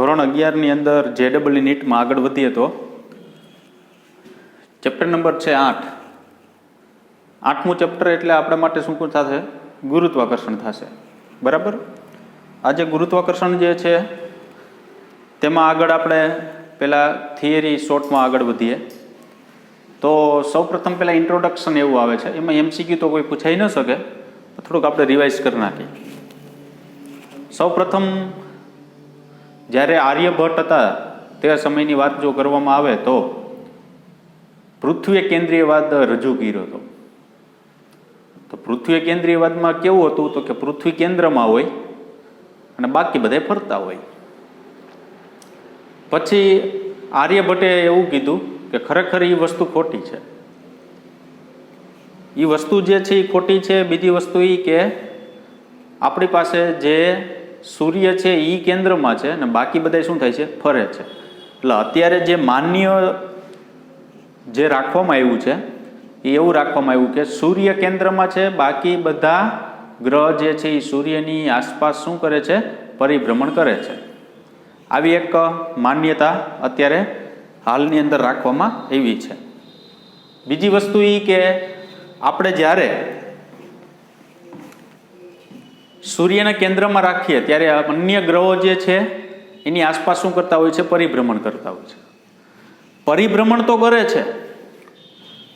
ધોરણ 11ની અંદર JEE નીટમાં આગળ વધીએ તો ચેપ્ટર નંબર છે 8. 8મું ચેપ્ટર એટલે આપણા માટે શું થશે? ગુરુત્વાકર્ષણ થશે. બરાબર. આજે ગુરુત્વાકર્ષણ જે છે તેમાં આગળ આપણે પહેલા થિયરી શોર્ટમાં આગળ વધીએ તો સૌપ્રથમ પહેલાં ઇન્ટ્રોડક્શન એવું આવે છે. એમાં MCQ તો કોઈ પૂછાઈ ન શકે, થોડુંક આપણે રિવાઇઝ કરી નાખીએ. સૌપ્રથમ જ્યારે આર્યભટ્ટ હતા તે સમયની વાત જો કરવામાં આવે તો પૃથ્વી કેન્દ્રીયવાદ રજૂ કર્યો હતો. તો પૃથ્વી કેન્દ્રીયવાદમાં કેવું હતું તો કે પૃથ્વી કેન્દ્રમાં હોય અને બાકી બધા ફરતા હોય. પછી આર્યભટ્ટે એવું કીધું કે ખરેખર એ વસ્તુ ખોટી છે. એ વસ્તુ જે છે એ ખોટી છે. બીજી વસ્તુ એ કે આપણી પાસે જે સૂર્ય છે એ કેન્દ્રમાં છે અને બાકી બધા શું થાય છે? ફરે છે. એટલે અત્યારે જે માન્ય જે રાખવામાં આવ્યું છે એ એવું રાખવામાં આવ્યું કે સૂર્ય કેન્દ્રમાં છે, બાકી બધા ગ્રહ જે છે એ સૂર્યની આસપાસ શું કરે છે? પરિભ્રમણ કરે છે. આવી એક માન્યતા અત્યારે હાલની અંદર રાખવામાં આવી છે. બીજી વસ્તુ એ કે આપણે જ્યારે સૂર્યના કેન્દ્રમાં રાખીએ ત્યારે અન્ય ગ્રહો જે છે એની આસપાસ શું કરતા હોય છે? પરિભ્રમણ કરતા હોય છે. પરિભ્રમણ તો કરે છે.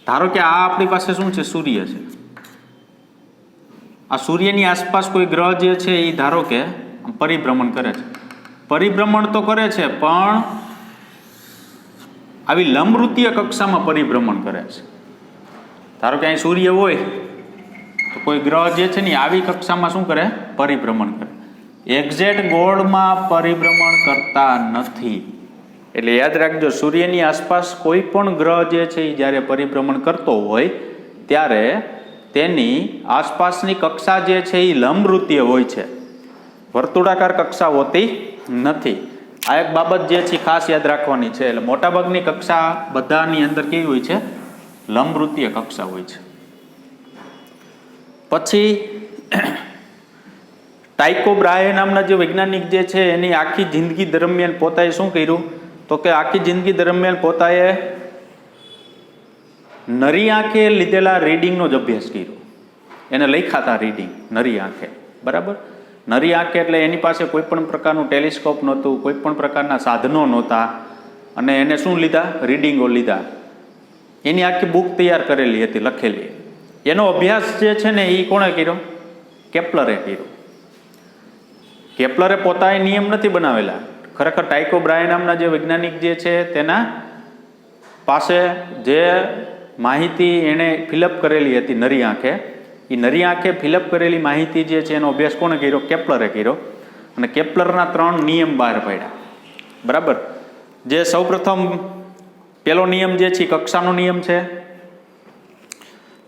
ધારો કે આ આપણી પાસે શું છે? સૂર્ય છે. આ સૂર્યની આસપાસ કોઈ ગ્રહ જે છે એ ધારો કે પરિભ્રમણ કરે છે. પરિભ્રમણ તો કરે છે પણ આવી લંબવૃત્તીય કક્ષામાં પરિભ્રમણ કરે છે. ધારો કે અહીં સૂર્ય હોય તો કોઈ ગ્રહ જે છે ને આવી કક્ષામાં શું કરે? પરિભ્રમણ કરે. એક્ઝેક્ટ ગોળમાં પરિભ્રમણ કરતા નથી. એટલે યાદ રાખજો, સૂર્યની આસપાસ કોઈ પણ ગ્રહ જે છે એ જ્યારે પરિભ્રમણ કરતો હોય ત્યારે તેની આસપાસની કક્ષા જે છે એ લંબવૃત્તીય હોય છે, વર્તુળાકાર કક્ષા હોતી નથી. આ એક બાબત જે છે ખાસ યાદ રાખવાની છે. એટલે મોટાભાગની કક્ષા બધાની અંદર કેવી હોય છે? લંબવૃત્તીય કક્ષા હોય છે. પછી ટાઇકો બ્રાહે નામના જે વૈજ્ઞાનિક જે છે એની આખી જિંદગી દરમિયાન પોતાએ શું કર્યું તો કે આખી જિંદગી દરમિયાન પોતાએ નરી આંખે લીધેલા રીડિંગનો જ અભ્યાસ કર્યો. એને લખ્યા હતા રીડિંગ નરી આંખે. બરાબર. નરી આંખે એટલે એની પાસે કોઈ પણ પ્રકારનું ટેલિસ્કોપ નહોતું, કોઈ પણ પ્રકારના સાધનો નહોતા, અને એને શું લીધા? રીડિંગો લીધા. એની આખી બુક તૈયાર કરેલી હતી, લખેલી. એનો અભ્યાસ જે છે ને એ કોણે કર્યો? કેપ્લરે કર્યો. કેપ્લરે પોતાએ નિયમ નથી બનાવેલા. ખરેખર ટાઇકો બ્રાહે નામના જે વૈજ્ઞાનિક જે છે તેના પાસે જે માહિતી એણે ફિલઅપ કરેલી હતી નરી આંખે, એ નરી આંખે ફિલઅપ કરેલી માહિતી જે છે એનો અભ્યાસ કોણે કર્યો? કેપ્લરે કર્યો. અને કેપ્લરના 3 નિયમ બહાર પાડ્યા. બરાબર. જે સૌપ્રથમ પહેલો નિયમ જે છે કક્ષાનો નિયમ છે.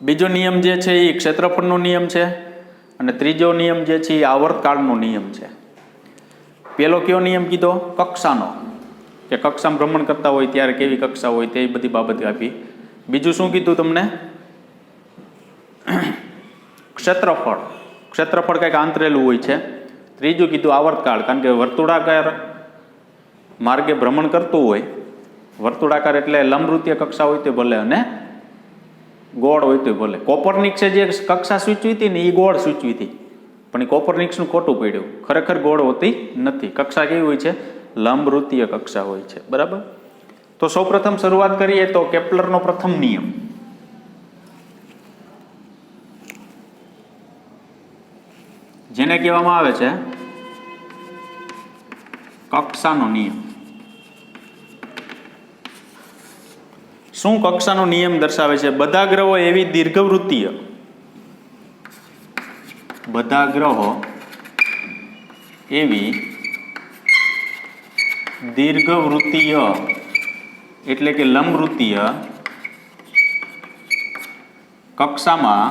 બીજો નિયમ જે છે એ ક્ષેત્રફળનો નિયમ છે. અને ત્રીજો નિયમ જે છે એ આવર્તકાળનો નિયમ છે. પહેલો કયો નિયમ કીધો? કક્ષાનો, કે કક્ષામાં ભ્રમણ કરતા હોય ત્યારે કેવી કક્ષા હોય તે બધી બાબત આપી. બીજું શું કીધું તમને? ક્ષેત્રફળ. ક્ષેત્રફળ કંઈક આંતરેલું હોય છે. ત્રીજું કીધું આવર્તકાળ, કારણ કે વર્તુળાકાર માર્ગે ભ્રમણ કરતું હોય. વર્તુળાકાર એટલે લંબવૃત્તીય કક્ષા હોય તો ભલે અને ગોળ હોય તો ભલે. કોપરનિક્સે જે કક્ષા સૂચવી હતી ને એ ગોળ સૂચવી હતી, પણ એ કોપરનિક્સનું ખોટું પડ્યું. ખરેખર ગોળ હોતી નથી. કક્ષા કેવી હોય છે? લંબવૃત્તીય કક્ષા હોય છે. બરાબર. તો સૌપ્રથમ શરૂઆત કરીએ તો કેપ્લરનો પ્રથમ નિયમ. જેને કહેવામાં આવે છે કક્ષાનો નિયમ. શું કક્ષાનો નિયમ દર્શાવે છે? બધા ગ્રહો એવી દીર્ઘવૃત્તીય, બધા ગ્રહો એવી દીર્ઘવૃત્તીય એટલે કે લંબવૃત્તીય કક્ષામાં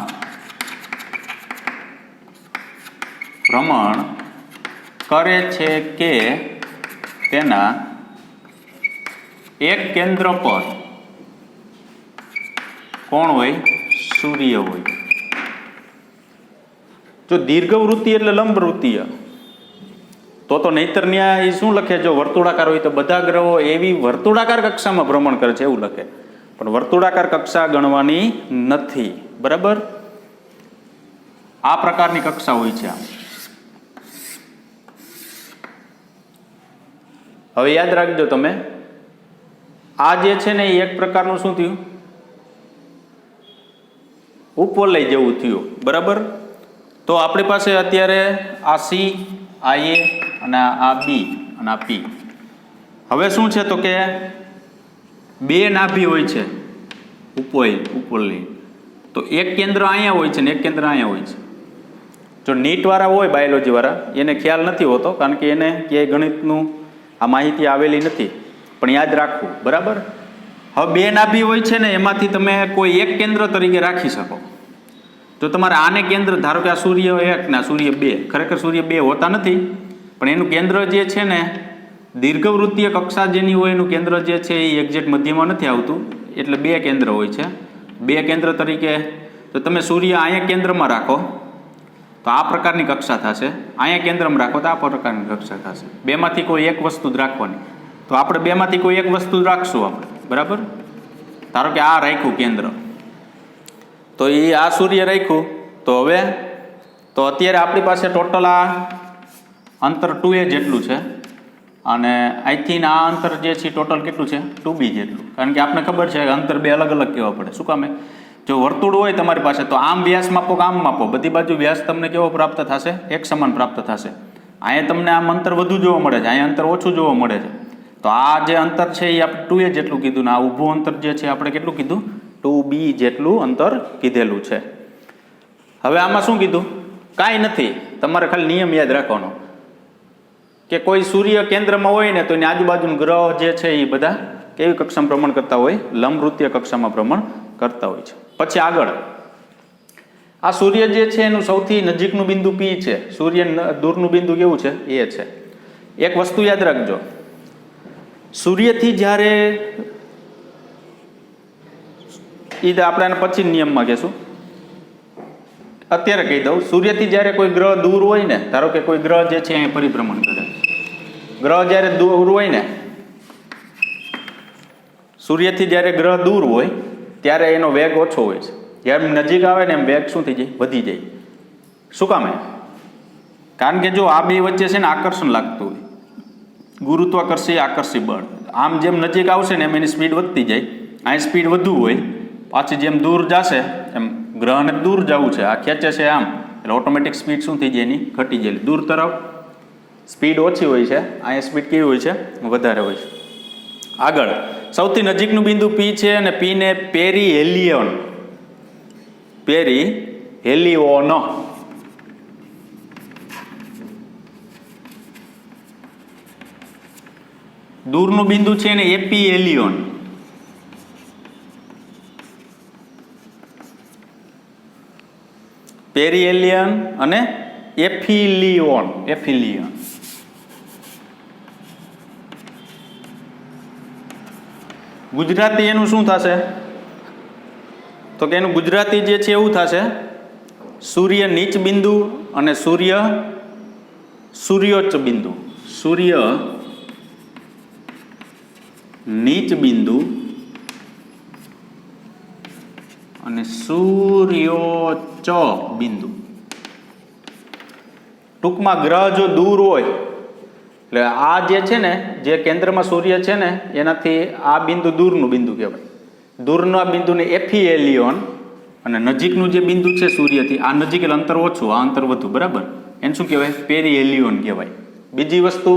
ભ્રમણ કરે છે કે તેના એક કેન્દ્ર પર કોણ હોય? સૂર્ય હોય. જો દીર્ઘવૃત્તિ એટલે લંબવૃત્તીય, તો નહીતર ન્યા એ શું લખે, જો વર્તુળાકાર હોય તો બધા ગ્રહો એવી વર્તુળાકાર કક્ષામાં ભ્રમણ કરે છે એવું લખે, પણ વર્તુળાકાર કક્ષા ગણવાની નથી. બરાબર, આ પ્રકારની કક્ષા હોય છે. હવે યાદ રાખજો તમે, આ જે છે ને એ એક પ્રકારનું શું થયું, ઉપવલય જેવું થયું. બરાબર, તો આપણી પાસે અત્યારે આ સી, આ એ અને આ બી અને આ પી. હવે શું છે તો કે બે નાભી હોય છે ઉપવલય, તો એક કેન્દ્ર અહીંયા હોય છે ને એક કેન્દ્ર અહીંયા હોય છે. જો નીટવાળા હોય બાયોલોજીવાળા એને ખ્યાલ નથી હોતો, કારણ કે એને ક્યાંય ગણિતનું આ માહિતી આવેલી નથી, પણ યાદ રાખવું. બરાબર, હવે બે નાભી હોય છે ને એમાંથી તમે કોઈ એક કેન્દ્ર તરીકે રાખી શકો. જો તમારે આને કેન્દ્ર, ધારો કે આ સૂર્ય 1 ને આ સૂર્ય 2, ખરેખર સૂર્ય 2 હોતા નથી, પણ એનું કેન્દ્ર જે છે ને દીર્ઘવૃત્તીય કક્ષા જેની હોય એનું કેન્દ્ર જે છે એ એક્ઝેક્ટ મધ્યમાં નથી આવતું, એટલે બે કેન્દ્ર હોય છે. બે કેન્દ્ર તરીકે તો તમે સૂર્ય અહીંયા કેન્દ્રમાં રાખો તો આ પ્રકારની કક્ષા થશે, અહીંયા કેન્દ્રમાં રાખો તો આ પ્રકારની કક્ષા થશે. બેમાંથી કોઈ એક વસ્તુ જ રાખવાની. તો આપણે બેમાંથી કોઈ એક વસ્તુ જ રાખશું આપણે. બરાબર, ધારો કે આ રાખ્યું કેન્દ્ર, તો એ આ સૂર્ય રાખ્યું, તો હવે તો અત્યારે આપણી પાસે ટોટલ આ અંતર 2a જેટલું છે, અને અહીંથી આ અંતર જે છે ટોટલ કેટલું છે 2b જેટલું. કારણ કે આપણને ખબર છે કે અંતર બે અલગ અલગ કહેવા પડે. શું કામે, જો વર્તુળ હોય તમારી પાસે તો આમ વ્યાસ માપો કે આમ માપો, બધી બાજુ વ્યાસ તમને કેવો પ્રાપ્ત થશે, એક સમાન પ્રાપ્ત થશે. અહીંયા તમને આમ અંતર વધુ જોવા મળે છે, અહીંયા અંતર ઓછું જોવા મળે છે. તો આ જે અંતર છે એ આપણે 2a જેટલું કીધું, ને આ ઊભું અંતર જે છે આપણે કેટલું કીધું, 2b જેટલું અંતર કીધેલું છે. હવે આમાં શું કીધું, કાંઈ નથી, તમારે ખાલી નિયમ યાદ રાખવાનો કે કોઈ સૂર્ય કેન્દ્રમાં હોય ને તો એની આજુબાજુના ગ્રહ જે છે એ બધા કેવી કક્ષામાં ભ્રમણ કરતા હોય, લંબવૃત્તીય કક્ષામાં ભ્રમણ કરતા હોય છે. પછી આગળ આ સૂર્ય જે છે એનું સૌથી નજીકનું બિંદુ P છે, સૂર્ય દૂરનું બિંદુ કેવું છે, એ છે. એક વસ્તુ યાદ રાખજો, સૂર્યથી જ્યારે આપણે આને પછી નિયમમાં કહેશું, અત્યારે કહી દઉં, સૂર્યથી જ્યારે કોઈ ગ્રહ દૂર હોય ને, ધારો કે કોઈ ગ્રહ જે છે અહીં પરિભ્રમણ કરે, ગ્રહ જ્યારે દૂર હોય ને, સૂર્યથી જ્યારે ગ્રહ દૂર હોય ત્યારે એનો વેગ ઓછો હોય છે, જ્યારે નજીક આવે ને એમ વેગ શું થઈ જાય, વધી જાય. શું કામે, કારણ કે જો આ બે વચ્ચે છે ને આકર્ષણ લાગતું હોય, ગુરુત્વાકર્ષી આકર્ષી બળ, આમ જેમ નજીક આવશે ને એમ એની સ્પીડ વધતી જાય. અહીં સ્પીડ વધુ હોય, પાછી જેમ દૂર જશે એમ ગ્રહને દૂર જવું છે, આ ખેંચે છે આમ, એટલે ઓટોમેટિક સ્પીડ શું થઈ જાય, એની ઘટી જાય. દૂર તરફ સ્પીડ ઓછી હોય છે, અહીંયા સ્પીડ કેવી હોય છે, વધારે હોય છે. આગળ સૌથી નજીકનું બિંદુ P છે, અને P ને પેરીહેલિયોન દૂરનું બિંદુ છે ને એપીહેલિયોન. પેરીહેલિયન અને એફિલિયોન. ગુજરાતી એનું શું થશે તો કે એનું ગુજરાતી જે છે એવું થશે, સૂર્ય નીચ બિંદુ અને સૂર્યોચ્ચ બિંદુ. સૂર્ય નીચ બિંદુ અને સૂર્યોચ્ચ બિંદુ. ટૂંકમાં ગ્રહ જો દૂર હોય એટલે આ જે છે ને, જે કેન્દ્રમાં સૂર્ય છે ને એનાથી આ બિંદુ દૂરનું બિંદુ કહેવાય. દૂરનું આ બિંદુને એફિહેલિયોન, અને નજીકનું જે બિંદુ છે સૂર્યથી, આ નજીક એટલે અંતર ઓછું, આ અંતર વધુ. બરાબર, એને શું કહેવાય, પેરીહેલિયોન કહેવાય. બીજી વસ્તુ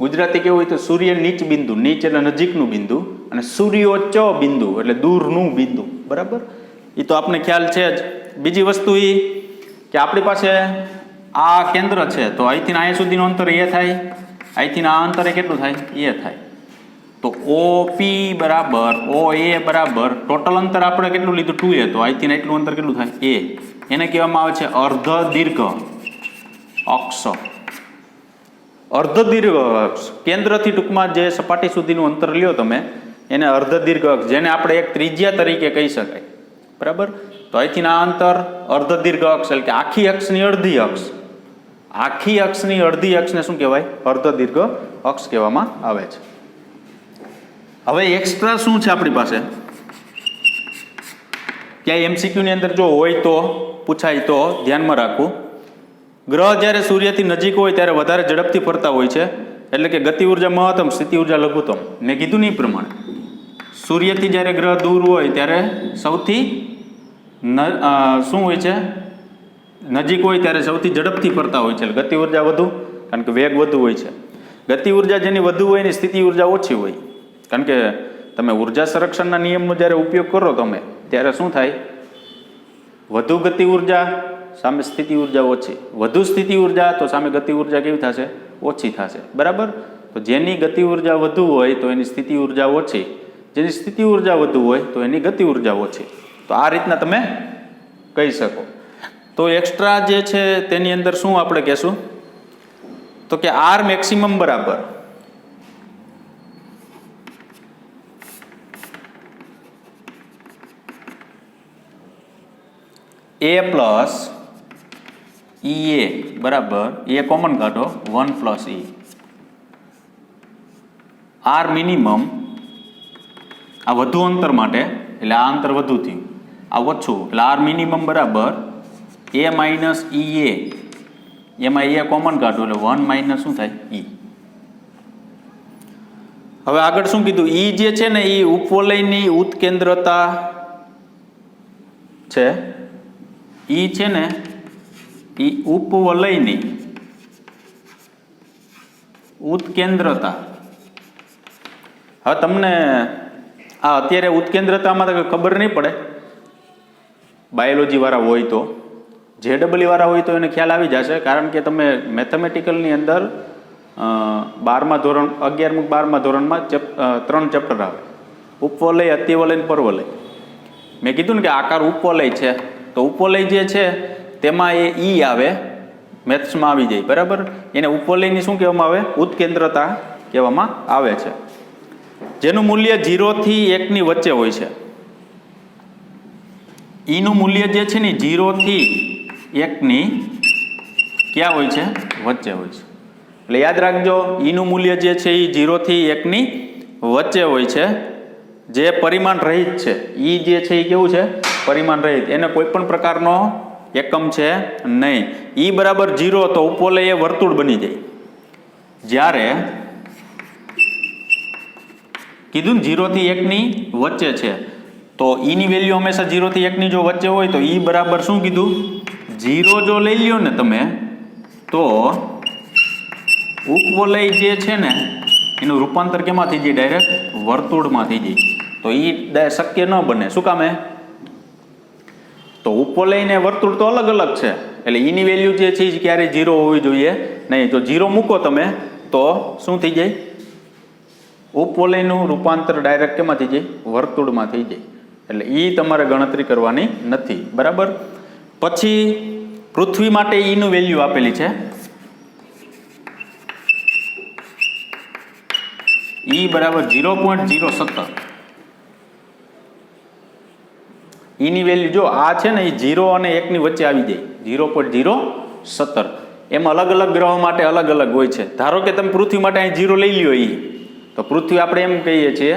ગુજરાતી કેવું હોય તો સૂર્ય નીચ બિંદુ, નીચ એટલે નજીકનું બિંદુ, અને સૂર્યોચ્ચ બિંદુ એટલે દૂરનું બિંદુ. બરાબર, એ તો આપણે ખ્યાલ છે જ. બીજી વસ્તુ એ કે આપણી પાસે આ કેન્દ્ર છે, તો અહીંથી અહીંયા સુધીનું અંતર એ થાય, અહીંથી આ અંતરે કેટલું થાય, એ થાય. તો OP બરાબર OA બરાબર ટોટલ અંતર આપણે કેટલું લીધું, 2a, તો અહીંથી એટલું અંતર કેટલું થાય, a. એને કહેવામાં આવે છે અર્ધ દીર્ઘ અક્ષ. અર્ધ દીર્ઘ અક્ષ, કેન્દ્રથી ટૂંકમાં જે સપાટી સુધીનું અંતર લ્યો તમે એને અર્ધ દીર્ઘ અક્ષ, જેને આપણે એક ત્રિજ્યા તરીકે કહી શકાય. બરાબર, તો અહીંથી આ અંતર અર્ધ દીર્ઘ અક્ષ, એટલે કે આખી અક્ષની અડધી અક્ષ. આખી અક્ષની અડધી અક્ષને શું કહેવાય? અર્ધ દીર્ઘ અક્ષ કહેવામાં આવે છે. હવે એક્સ્ટ્રા શું છે આપણી પાસે? ક્યાંય એમસીક્યુની અંદર જો હોય તો પૂછાય તો ધ્યાનમાં રાખવું. ગ્રહ જ્યારે સૂર્યથી નજીક હોય ત્યારે વધારે ઝડપથી ફરતા હોય છે, એટલે કે ગતિ ઉર્જા મહત્તમ, સ્થિતિ ઉર્જા લઘુત્તમ. મેં કીધું નહીં પ્રમાણે સૂર્યથી જ્યારે ગ્રહ દૂર હોય ત્યારે સૌથી શું હોય છે? નજીક હોય ત્યારે સૌથી ઝડપથી ફરતા હોય છે, ગતિ ઉર્જા વધુ, કારણ કે વેગ વધુ હોય છે. ગતિ ઉર્જા જેની વધુ હોય એની સ્થિતિ ઉર્જા ઓછી હોય, કારણ કે તમે ઉર્જા સંરક્ષણના નિયમનો જ્યારે ઉપયોગ કરો તમે ત્યારે શું થાય? વધુ ગતિ ઉર્જા સામે સ્થિતિ ઉર્જા ઓછી, વધુ સ્થિતિ ઉર્જા તો સામે ગતિ ઉર્જા કેવી થશે? ઓછી થશે. બરાબર? તો જેની ગતિ ઉર્જા વધુ હોય તો એની સ્થિતિ ઉર્જા ઓછી, જેની સ્થિતિ ઉર્જા વધુ હોય તો એની ગતિ ઉર્જા ઓછી. તો આ રીતના તમે કહી શકો. તો એક્સ્ટ્રા જે છે તેની અંદર શું આપણે કહેશું? તો કે આર મેક્સિમમ બરાબર એ પ્લસ ઈ એ બરાબર, એ કોમન કાઢો, 1 પ્લસ ઈ. આર મિનિમમ આ વધુ અંતર માટે, એટલે આ અંતર વધુ થયું, આ ઓછું, એટલે આર મિનિમમ બરાબર એ માઇનસ ઈ એ. એમાં એ કોમન કાઢો એટલે 1 માઇનસ શું થાય? ઈ. હવે આગળ શું કીધું? ઈ જે છે ને એ ઉપવલયની ઉત્કેન્દ્રતા છે. ઈ છે ને એ ઉપવલયની ઉત્કેન્દ્રતા. હવે તમને આ અત્યારે ઉત્કેન્દ્રતામાં તો ખબર નહીં પડે, બાયોલોજી વાળા હોય તો, જેડબલઈ વાળા હોય તો એને ખ્યાલ આવી જશે, કારણ કે તમે મેથેમેટિકલની અંદર 12મા ધોરણ 11મું 12મા ધોરણમાં 3 ચેપ્ટર આવે: ઉપવલય, અતિવલય, પરવલય. મેં કીધું ને કે આકાર ઉપવલય છે, તો ઉપવલય જે છે તેમાં એ ઈ આવે, મેથ્સમાં આવી જાય. બરાબર? એને ઉપવલયની શું કહેવામાં આવે? ઉત્કેન્દ્રતા કહેવામાં આવે છે, જેનું મૂલ્ય 0 થી 1 ની વચ્ચે હોય છે. ઈનું મૂલ્ય જે છે ને 0 થી 1 ની ક્યાં હોય છે? વચ્ચે હોય છે. એટલે યાદ રાખજો, ઈનું મૂલ્ય જે છે એ 0 થી 1 ની વચ્ચે હોય છે, જે પરિમાણ રહિત છે. ઈ જે છે એ કેવું છે? પરિમાણ રહિત. એને કોઈ પણ પ્રકારનો એકમ છે નહીં. ઈ બરાબર 0 તો ઉપવલય એ વર્તુળ બની જાય. જ્યારે કીધું ને 0 થી 1 ની વચ્ચે છે, તો ઈની વેલ્યુ હંમેશા 0 થી 1 ની જો વચ્ચે હોય તો ઈ બરાબર શું કીધું? 0 જો લઈ લ્યો ને તમે, તો ઉપવલય જે છે ને એનું રૂપાંતર કેમાં થઈ જાય? ડાયરેક્ટ વર્તુળમાં થઈ જાય. તો ઈ શક્ય ન બને. શું કામે? તો ઉપવલય ને વર્તુળ તો અલગ અલગ છે, એટલે ઈની વેલ્યુ જે છે એ ક્યારેય 0 હોવી જોઈએ નહીં. જો 0 મૂકો તમે તો શું થઈ જાય? ઉપવલયનું રૂપાંતર ડાયરેક્ટ કેમાં થઈ જાય? વર્તુળમાં થઈ જાય. એટલે ઈ તમારે ગણતરી કરવાની નથી. બરાબર? પછી પૃથ્વી માટે ઈનું વેલ્યુ આપેલી છે. ઈ બરાબર 0.017. ઈની વેલ્યુ જો આ છે ને એ 0 અને 1 ની વચ્ચે આવી જાય, 0.017. એમાં અલગ અલગ ગ્રહો માટે અલગ અલગ હોય છે. ધારો કે તમે પૃથ્વી માટે અહીં 0 લઈ લ્યો, તો પૃથ્વી આપણે એમ કહીએ છીએ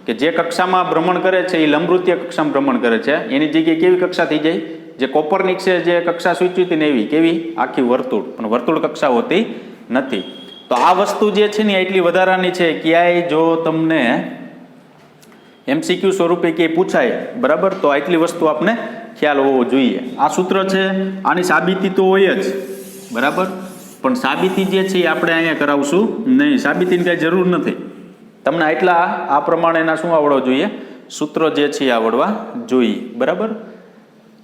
કે જે કક્ષામાં ભ્રમણ કરે છે એ લંબવૃત્તીય કક્ષામાં ભ્રમણ કરે છે. એની જગ્યાએ કેવી કક્ષા થઈ જાય? જે કોપરનિકસે જે કક્ષા સૂચવી હતી ને એવી. કેવી? આખી વર્તુળ. પણ વર્તુળ કક્ષા હોતી નથી. તો આ વસ્તુ જે છે ને એટલી વધારાની છે. ક્યાંય જો તમને એમસીક્યુ સ્વરૂપે ક્યાંય પૂછાય, બરાબર, તો આટલી વસ્તુ આપને ખ્યાલ હોવો જોઈએ. આ સૂત્ર છે, આની સાબિતી તો હોય જ, બરાબર, પણ સાબિતી જે છે એ આપણે અહીંયા કરાવશું નહીં. સાબિતીની કાંઈ જરૂર નથી. તમને એટલા આ પ્રમાણેના શું આવડવા જોઈએ? સૂત્ર જે છે એ આવડવા જોઈએ. બરાબર?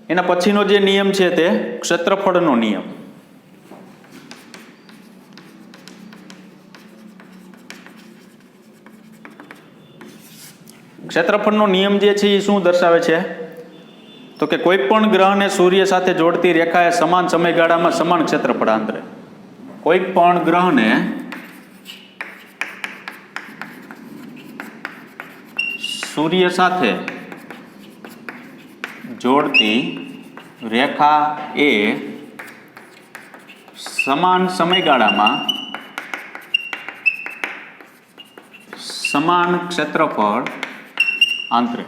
એના પછીનો જે નિયમ છે તે ક્ષેત્રફળનો નિયમ. ક્ષેત્રફળનો નિયમ જે છે એ શું દર્શાવે છે? તો કે કોઈ પણ ગ્રહને સૂર્ય સાથે જોડતી રેખાએ સમાન સમયગાળામાં સમાન ક્ષેત્રફળ આંતરે. કોઈ પણ ગ્રહને સૂર્ય સાથે જોડતી રેખા એ સમાન સમયગાળામાં સમાન ક્ષેત્રફળ આંતરે.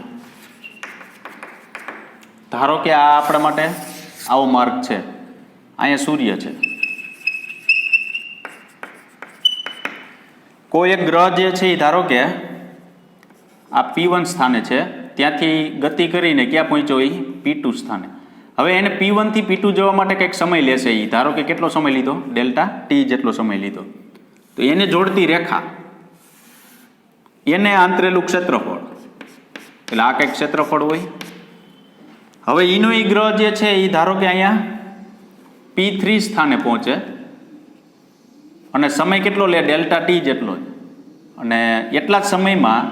ધારો કે આ આપણા માટે આવો માર્ગ છે, અહીંયા સૂર્ય છે, કોઈ એક ગ્રહ જે છે એ ધારો કે આ P1 સ્થાને છે, ત્યાંથી ગતિ કરીને ક્યાં પહોંચ્યો એ P2 સ્થાને. હવે એને P1 થી P2 જવા માટે કંઈક સમય લેશે. એ ધારો કે કેટલો સમય લીધો? ડેલ્ટા ટી જેટલો સમય લીધો. તો એને જોડતી રેખા, એને આંતરેલું ક્ષેત્રફળ, એટલે આ કંઈક ક્ષેત્રફળ હોય. હવે એનો એ ગ્રહ જે છે એ ધારો કે અહીંયા P3 સ્થાને પહોંચે અને સમય કેટલો લે? ડેલ્ટા ટી જેટલો જ. અને એટલા જ સમયમાં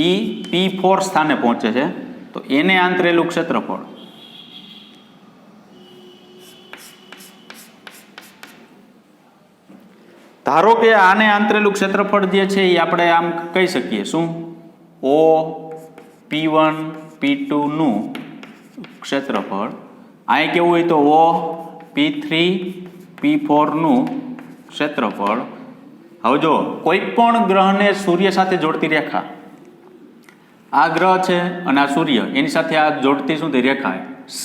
એ P4 સ્થાને પહોંચે છે, તો એને આંતરેલું ક્ષેત્રફળ. ધારો કે આને આંતરેલું ક્ષેત્રફળ જે છે એ આપણે આમ કહી શકીએ, શું? O P1 P2 નું ક્ષેત્રફળ. અહીં કેવું હોય તો O P3 P4 નું ક્ષેત્રફળ. હવે જો કોઈ પણ ગ્રહને સૂર્ય સાથે જોડતી રેખા, આ ગ્રહ છે અને આ સૂર્ય, એની સાથે આ જોડતી શું થઈ? રેખા.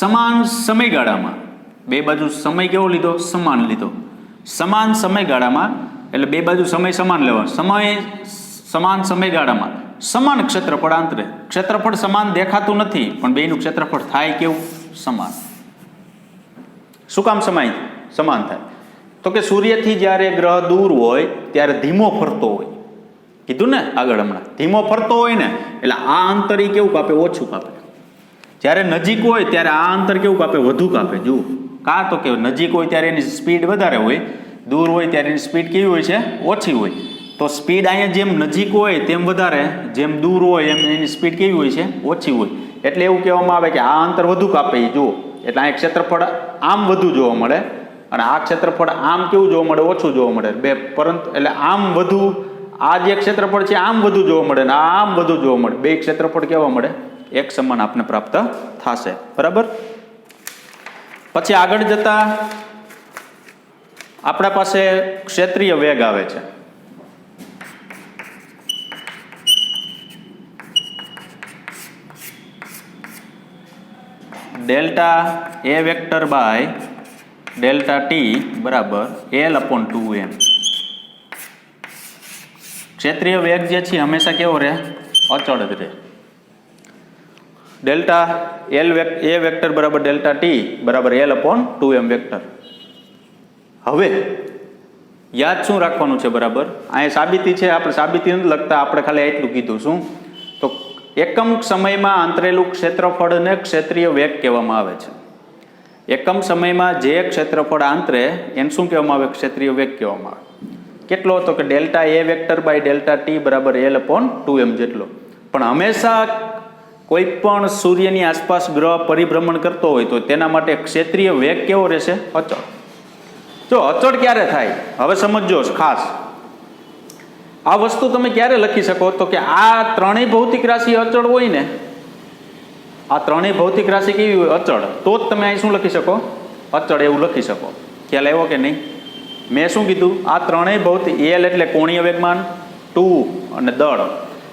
સમાન સમયગાળામાં, બે બાજુ સમય કેવો લીધો? સમાન લીધો. સમાન સમયગાળામાં એટલે બે બાજુ સમય સમાન લેવાનો. સમાન સમયગાળામાં સમાન ક્ષેત્રફળ આંતરે. ક્ષેત્રફળ સમાન દેખાતું નથી, પણ બેનું ક્ષેત્રફળ થાય કેવું? સમાન. શું કામ સમાન થાય? તો કે સૂર્યથી જ્યારે ગ્રહ દૂર હોય ત્યારે ધીમો ફરતો હોય, કીધું ને આગળ હમણાં, ધીમો ફરતો હોય ને એટલે આ અંતર એ કેવું કાપે? ઓછું કાપે. જ્યારે નજીક હોય ત્યારે આ અંતર કેવું કાપે? વધુ કાપે. જુઓ, કાં તો કે નજીક હોય ત્યારે એની સ્પીડ વધારે હોય, દૂર હોય ત્યારે એની સ્પીડ કેવી હોય છે? ઓછી હોય. તો સ્પીડ અહીંયા જેમ નજીક હોય તેમ વધારે, જેમ દૂર હોય એમ એની સ્પીડ કેવી હોય છે? ઓછી હોય. એટલે એવું કહેવામાં આવે કે આ અંતર વધુ કાપે. જુઓ, એટલે અહીંયા ક્ષેત્રફળ આમ વધુ જોવા મળે અને આ ક્ષેત્રફળ આમ કેવું જોવા મળે? ઓછું જોવા મળે. પરંતુ એટલે આમ વધુ, આ જે ક્ષેત્રફળ છે આમ વધુ જોવા મળે ને આમ વધુ જોવા મળે. બે ક્ષેત્રફળ કેવા મળે? એક સમાન આપને પ્રાપ્ત થશે. બરાબર. પછી આગળ જતા આપણા પાસે ક્ષેત્રીય વેગ આવે છે. Delta A vector by delta T બરાબર L/2m. ક્ષેત્રીય વેગ જે છે હંમેશા કેવો રહે? અચળ જ રહે. ડેલ્ટા એ વેક્ટર બરાબર ડેલ્ટા ટી બરાબર L/2m વેક્ટર. હવે યાદ શું રાખવાનું છે? બરાબર, અહીંયા સાબિતી છે, આપણે સાબિતી નથી લખતા, આપણે ખાલી એટલું કીધું. શું? તો એકમ સમયમાં આંતરેલું ક્ષેત્રફળને ક્ષેત્રીય વેગ કહેવામાં આવે છે. એકમ સમયમાં જે ક્ષેત્રફળ આંતરે એને શું કહેવામાં આવે? ક્ષેત્રીય વેગ કહેવામાં આવે. કેટલો? તો કે delta A vector by delta T બરાબર L/2m જેટલો. પણ હંમેશા કોઈ પણ સૂર્યની આસપાસ ગ્રહ પરિભ્રમણ કરતો હોય તો તેના માટે ક્ષેત્રીય વેગ કેવો રહેશે? અચળ. જો અચળ ક્યારે થાય? હવે સમજો ખાસ. આ વસ્તુ તમે ક્યારે લખી શકો? તો કે આ ત્રણેય ભૌતિક રાશિ અચળ હોય ને, આ ત્રણેય ભૌતિક રાશિ કેવી હોય? અચળ. તો જ તમે અહીં શું લખી શકો? અચળ એવું લખી શકો. ખ્યાલ આવ્યો કે નહીં? મેં શું કીધું? આ ત્રણેય ભૌતિક, L એટલે કોણીય વેગમાન, 2 અને દળ.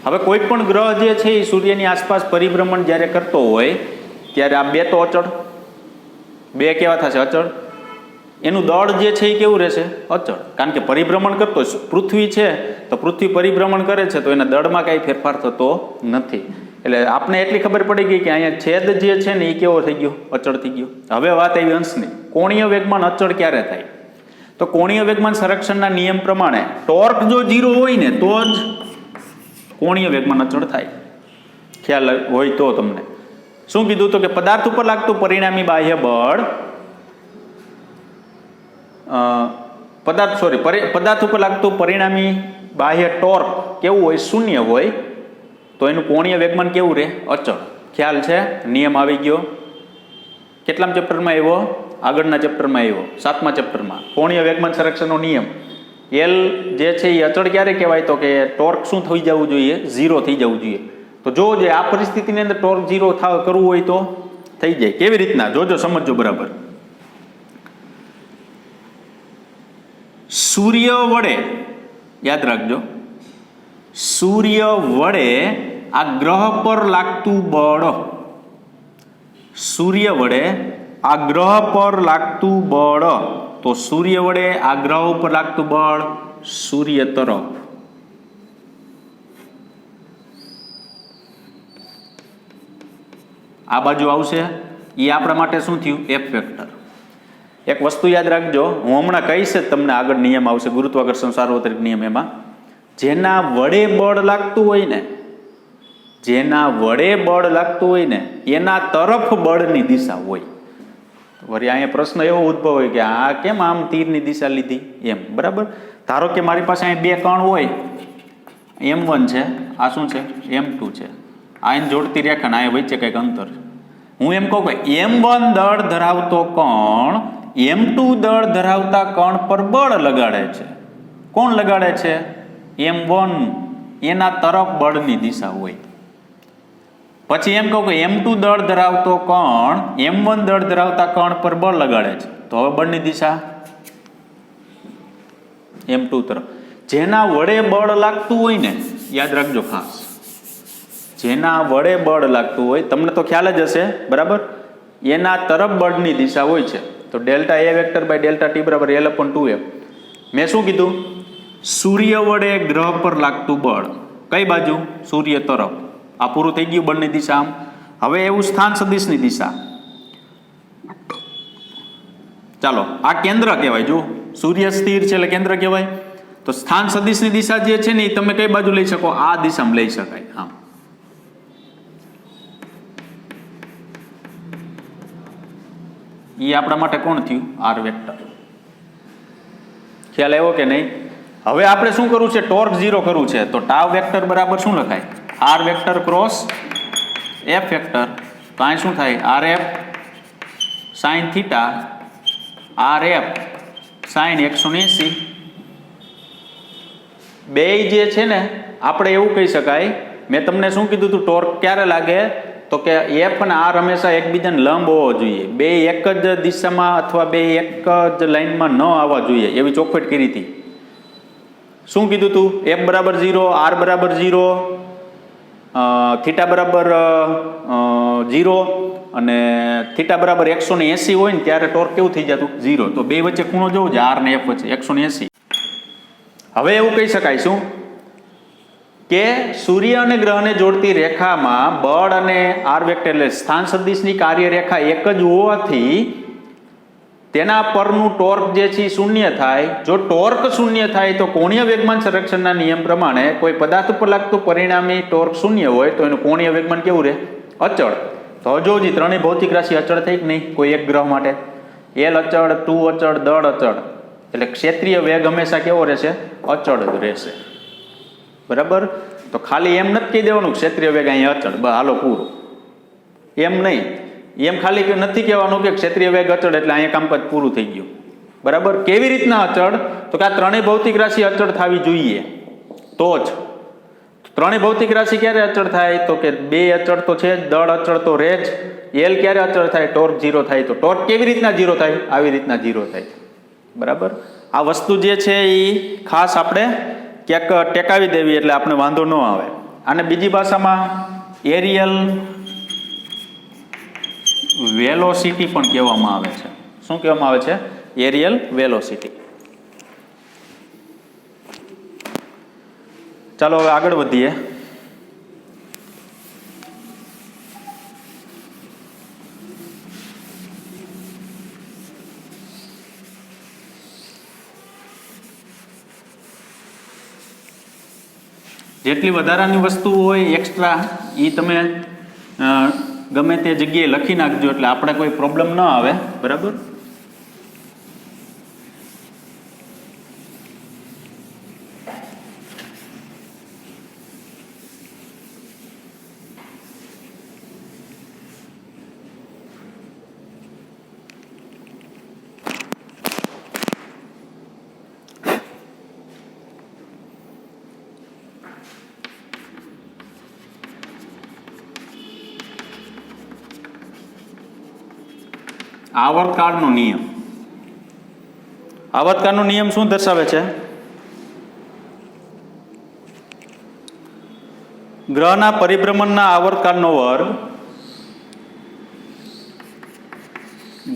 હવે કોઈ પણ ગ્રહ જે છે એ સૂર્યની આસપાસ પરિભ્રમણ જ્યારે કરતો હોય ત્યારે આ બે તો અચળ, બે કેવા થશે? અચળ. એનું દળ જે છે એ કેવું રહેશે? અચળ. કારણ કે પરિભ્રમણ કરતો પૃથ્વી છે તો પૃથ્વી પરિભ્રમણ કરે છે તો એના દળમાં કાંઈ ફેરફાર થતો નથી. એટલે આપણે એટલી ખબર પડી ગઈ કે અહીંયા છેદ જે છે ને એ કેવો થઈ ગયો? અચળ થઈ ગયો. હવે વાત આવી અંશની. કોણીય વેગમાન અચળ ક્યારે થાય? તો કોણીય વેગમાન સંરક્ષણના નિયમ પ્રમાણે ટોર્ક જો 0 હોય ને તો જ કોણીય વેગમાન અચળ થાય. ખ્યાલ હોય તો તમને શું કીધું? તો કે પદાર્થ ઉપર લાગતું પરિણામી બાહ્ય બળ, પદાર્થ ઉપર લાગતું પરિણામી બાહ્ય ટોર્ક કેવું હોય? શૂન્ય હોય. તો એનું કોણીય વેગમાન કેવું રહે? અચળ. ખ્યાલ છે? નિયમ આવી ગયો. કેટલામ ચેપ્ટરમાં આવ્યો? આગળના ચેપ્ટરમાં આવ્યો, 7મા ચેપ્ટરમાં. કોણીય વેગમાન સંરક્ષણનો નિયમ. L જે છે એ અચળ ક્યારે કહેવાય? તો કે ટોર્ક શું થઈ જવું જોઈએ? 0 થઈ જવું જોઈએ. તો જો જે આ પરિસ્થિતિની અંદર ટોર્ક 0 કરવું હોય તો થઈ જાય. કેવી રીતના? જોજો, સમજજો બરાબર. સૂર્ય વડે, યાદ રાખજો, સૂર્ય વડે આ ગ્રહ પર લાગતું બળ, સૂર્ય વડે આ ગ્રહ પર લાગતું બળ, તો સૂર્ય વડે આ ગ્રહ ઉપર લાગતું બળ સૂર્ય તરફ. આ બાજુ આવશે, એ આપણા માટે શું થયું? F vector. એક વસ્તુ યાદ રાખજો, હું હમણાં કહીશ જ તમને, આગળ નિયમ આવશે ગુરુત્વાકર્ષણ સાર્વત્રિક નિયમ, એમાં જેના વડે બળ લાગતું હોય ને, જેના વડે બળ લાગતું હોય ને એના તરફ બળની દિશા હોય. વળી અહીંયા પ્રશ્ન એવો ઉદ્ભવ હોય કે આ કેમ આમ તીરની દિશા લીધી એમ, બરાબર? ધારો કે મારી પાસે અહીં બે કણ હોય, M1 છે, આ શું છે? M2 છે, આ એને જોડતી રેખા, આ વચ્ચે કંઈક અંતર. હું એમ કહું કે M1 દળ ધરાવતો કણ M2 દળ ધરાવતા કણ પર બળ લગાડે છે. કોણ લગાડે છે? M1, એના તરફ બળની દિશા હોય. પછી એમ કહું કે M2 દળ ધરાવતો કણ M1 દળ ધરાવતા કણ પર બળ લગાડે છે, તો હવે બળની દિશા M2 તરફ. જેના વડે બળ લાગતું હોય ને, યાદ રાખજો ખાસ, જેના વડે બળ લાગતું હોય, તમને તો ખ્યાલ જ હશે, બરાબર? એના તરફ બળની દિશા હોય છે. તો delta A vector by delta T બરાબર L/2F. મેં શું કીધું? સૂર્ય વડે ગ્રહ પર લાગતું બળ કઈ બાજુ? સૂર્ય તરફ. આ પૂરું થઈ ગયું બળની દિશા. આમ હવે એવું સ્થાન સદિશની દિશા, ચાલો આ કેન્દ્ર કહેવાય. જો સૂર્ય સ્થિર છે એટલે કેન્દ્ર કહેવાય. તો સ્થાન સદિશની દિશા જે છે ને એ તમે કઈ બાજુ લઈ શકો? આ દિશામાં લઈ શકાય. હા, એ આપણા માટે કોણ થયું? R vector. ખ્યાલ આવ્યો કે નહીં? હવે આપણે શું કરવું છે? ટોર્ક 0 કરવું છે. તો ટાવ વેક્ટર બરાબર શું લખાય? R vector cross F vector. તો અહીં શું થાય? R F sine theta, R F sine 180. બે જે છે ને આપણે એવું કહી શકાય, મેં તમને શું કીધું હતું? ટોર્ક ક્યારે લાગે? તો કે એફ અને આર હંમેશા એકબીજાને લંબ હોવો જોઈએ, બે એક જ દિશામાં અથવા બે એક જ લાઈનમાં ન આવવા જોઈએ, એવી ચોખવટ કરી હતી. શું કીધું તું? એફ બરાબર 0, આર બરાબર 0, થીટા બરાબર 0 અને થીટા બરાબર 180 હોય ને ત્યારે ટોર્ક કેવું થઈ જતું? 0. તો બે વચ્ચે ખૂણો જોવું છે, આર ને એફ વચ્ચે 180. હવે એવું કહી શકાય શું કે સૂર્ય અને ગ્રહને જોડતી રેખામાં બળ અને આર વેક્ટર એટલે સ્થાન સદિશની કાર્યરેખા એક જ હોવાથી તેના પરનું ટોર્ક જે છે એ શૂન્ય થાય. જો ટોર્ક શૂન્ય થાય તો કોણીય વેગમાન સંરક્ષણના નિયમ પ્રમાણે કોઈ પદાર્થ ઉપર લાગતું પરિણામી ટોર્ક શૂન્ય હોય તો એનું કોણીય વેગમાન કેવું રહે? અચળ. તો જોજી ત્રણેય ભૌતિક રાશિ અચળ થઈ કે નહીં કોઈ એક ગ્રહ માટે? એલ અચળ, ટુ અચળ, દળ અચળ. એટલે ક્ષેત્રીય વેગ હંમેશા કેવો રહેશે? અચળ જ રહેશે. બરાબર? તો ખાલી એમ નથી કહી દેવાનું ક્ષેત્રીય વેગ અહીંયા અચળ, હાલો પૂરું, એમ નહીં. એમ ખાલી નથી કહેવાનું કે ક્ષેત્રીય વેગ અચળ એટલે અહીંયા કામકાજ પૂરું થઈ ગયું. બરાબર? કેવી રીતના અચળ? તો કે આ ત્રણેય ભૌતિક રાશિ અચળ થવી જોઈએ. તો જ ત્રણેય ભૌતિક રાશિ ક્યારે અચળ થાય? તો કે બે અચળ તો છે જ, દળ અચળ તો રહે જ. એલ ક્યારે અચળ થાય? ટોર્ક 0 થાય. તો ટોર્ક કેવી રીતના 0 થાય? આવી રીતના 0 થાય. બરાબર? આ વસ્તુ જે છે એ ખાસ આપણે ક્યાંક ટેકાવી દેવી એટલે આપણે વાંધો ન આવે. અને બીજી ભાષામાં એરિયલ વેલોસિટી પણ કહેવામાં આવે છે. શું કહેવામાં આવે છે? Areal velocity. ચાલો હવે આગળ વધીએ. જેટલી વધારાની વસ્તુ હોય એક્સ્ટ્રા એ તમે ગમે તે જગ્યાએ લખી નાખજો એટલે આપણે કોઈ પ્રોબ્લેમ ન આવે. બરાબર? આવર્તકાળનો નિયમ. આવર્તકાળનો નિયમ શું દર્શાવે છે? ગ્રહના પરિભ્રમણના આવર્તકાળનો વર્ગ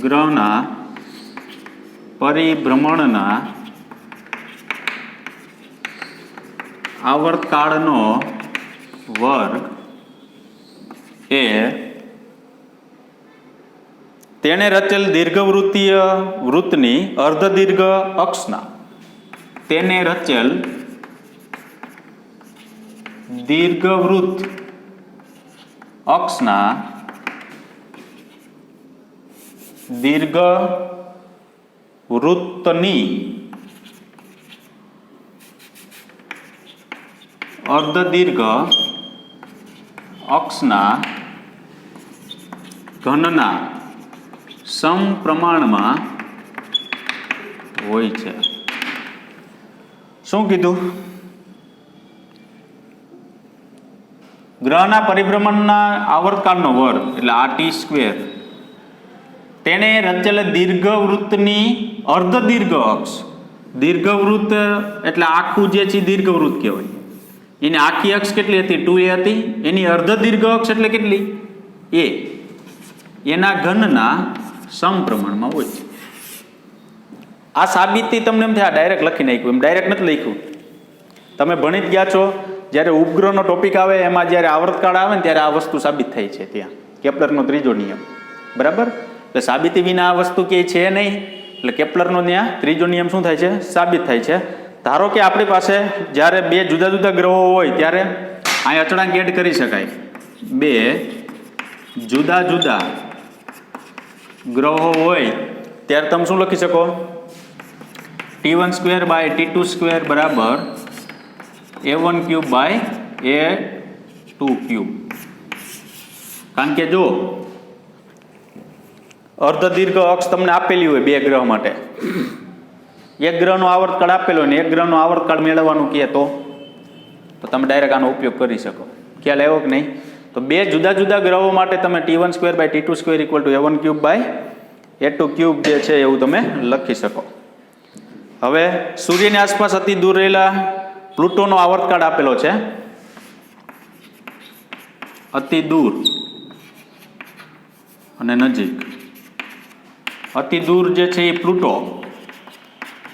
ગ્રહના પરિભ્રમણના આવર્તકાળનો વર્ગ એ તેણે રચેલ દીર્ઘવૃત્તીય વૃત્તની અર્ધદીર્ઘ અક્ષના તેને રચેલ દીર્ઘવૃત્ત અક્ષના દીર્ઘવૃત્તની અર્ધદીર્ઘ અક્ષના ઘનના સમપ્રમાણમાં હોય છે. શું કીધું? ગ્રહના પરિભ્રમણના આવર્તકાળનો વર્ગ એટલે આ ટી સ્ક્વેર તેને રચેલ દીર્ઘવૃત્તની અર્ધદીર્ઘ અક્ષ. દીર્ઘવૃત્ત એટલે આખું જે છે દીર્ઘવૃત્ત કહેવાય. એની આખી અક્ષ કેટલી હતી? 2a હતી. એની અર્ધદીર્ઘ અક્ષ એટલે કેટલી? a. એના ઘનના સમપ્રમાણમાં હોય છે. આ સાબિતી તમને એમ થાય ડાયરેક્ટ લખી નાખ્યું, એમ ડાયરેક્ટ નથી લખ્યું. તમે ભણી જ ગયા છો, જ્યારે ઉપગ્રહનો ટોપિક આવે એમાં જ્યારે આવર્તકાળ આવે ને ત્યારે આ વસ્તુ સાબિત થાય છે. ત્યાં કેપ્લરનો ત્રીજો નિયમ, બરાબર? એટલે સાબિતી વિના આ વસ્તુ ક્યાંય છે નહીં. એટલે કેપ્લરનો ત્યાં ત્રીજો નિયમ શું થાય છે? સાબિત થાય છે. ધારો કે આપણી પાસે જ્યારે બે જુદા જુદા ગ્રહો હોય ત્યારે અહીં અચળાંક એડ કરી શકાય. બે જુદા જુદા ગ્રહો હોય ત્યારે તમે શું લખી શકો? T1² બાય T2² બરાબર A1³ બાય A2³. કારણ કે જો અર્ધદીર્ઘ અક્ષ તમને આપેલી હોય બે ગ્રહ માટે, એક ગ્રહનો આવર્તકાળ આપેલો હોય ને એક ગ્રહનો આવર્તકાળ મેળવવાનું કહે તો તમે ડાયરેક્ટ આનો ઉપયોગ કરી શકો. ખ્યાલ આવ્યો કે નહીં? તો બે જુદા જુદા ગ્રહો માટે તમે T1² by T2² equal to A1³ by A2³ જે છે એવું તમે લખી શકો. હવે સૂર્યની આસપાસ અતિ દૂર રહેલા પ્લુટોનો આવર્તકાળ આપેલો છે. અતિ દૂર અને નજીક. અતિ દૂર જે છે એ પ્લુટો,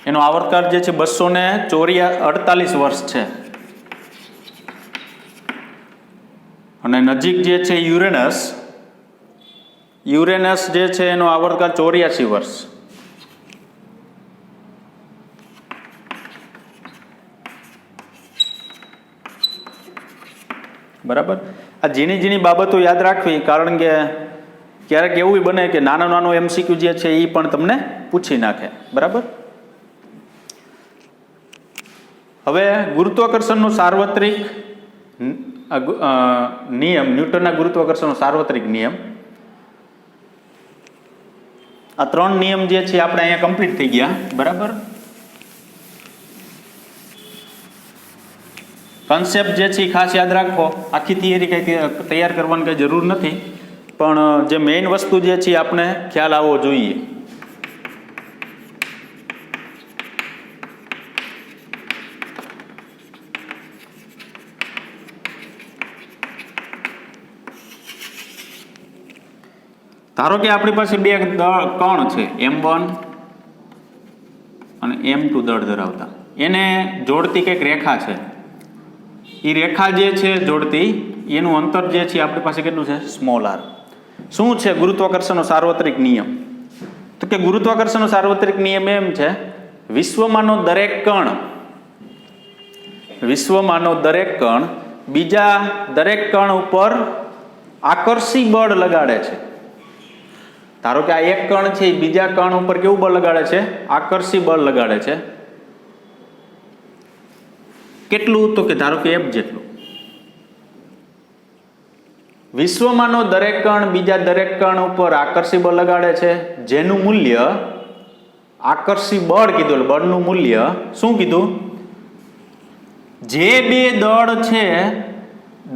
એનો આવર્તકાળ જે છે 248 વર્ષ છે. અને નજીક જે છે યુરેનસ જે છે એનો આવર્તકાળ 84 વર્ષ. બરાબર? આ ઝીણી ઝીણી બાબતો યાદ રાખવી, કારણ કે ક્યારેક એવું બને કે નાનો નાનો MCQ જે છે એ પણ તમને પૂછી નાખે. બરાબર? હવે ગુરુત્વાકર્ષણનો સાર્વત્રિક નિયમ, ન્યૂટનના ગુરુત્વાકર્ષણનો સાર્વત્રિક નિયમ, આ ત્રણ નિયમ જે છે આપણે અહીંયા કમ્પ્લીટ થઈ ગયા. બરાબર? કન્સેપ્ટ જે છે ખાસ યાદ રાખો. આખી થિયરી કંઈ તૈયાર કરવાની કંઈ જરૂર નથી, પણ જે મેઇન વસ્તુ જે છે આપણે ખ્યાલ આવવો જોઈએ. ધારો કે આપણી પાસે બે કણ છે, M1 અને M2 દળ ધરાવતા. એને જોડતી કંઈક રેખા છે. એ રેખા જે છે જોડતી, એનું અંતર જે છે આપણી પાસે કેટલું છે? Small r. શું છે ગુરુત્વાકર્ષણનો સાર્વત્રિક નિયમ? તો કે ગુરુત્વાકર્ષણનો સાર્વત્રિક નિયમ એમ છે, વિશ્વમાંનો દરેક કણ બીજા દરેક કણ ઉપર આકર્ષી બળ લગાડે છે. ધારો કે આ એક કણ છે એ બીજા કણ ઉપર કેવું બળ લગાડે છે? આકર્ષી બળ લગાડે છે. કેટલું? તો કે ધારો કે F જેટલું. વિશ્વમાંનો દરેક કણ બીજા દરેક કણ ઉપર આકર્ષી બળ લગાડે છે, જેનું મૂલ્ય આકર્ષી બળ કીધું, બળનું મૂલ્ય શું કીધું? જે બે દળ છે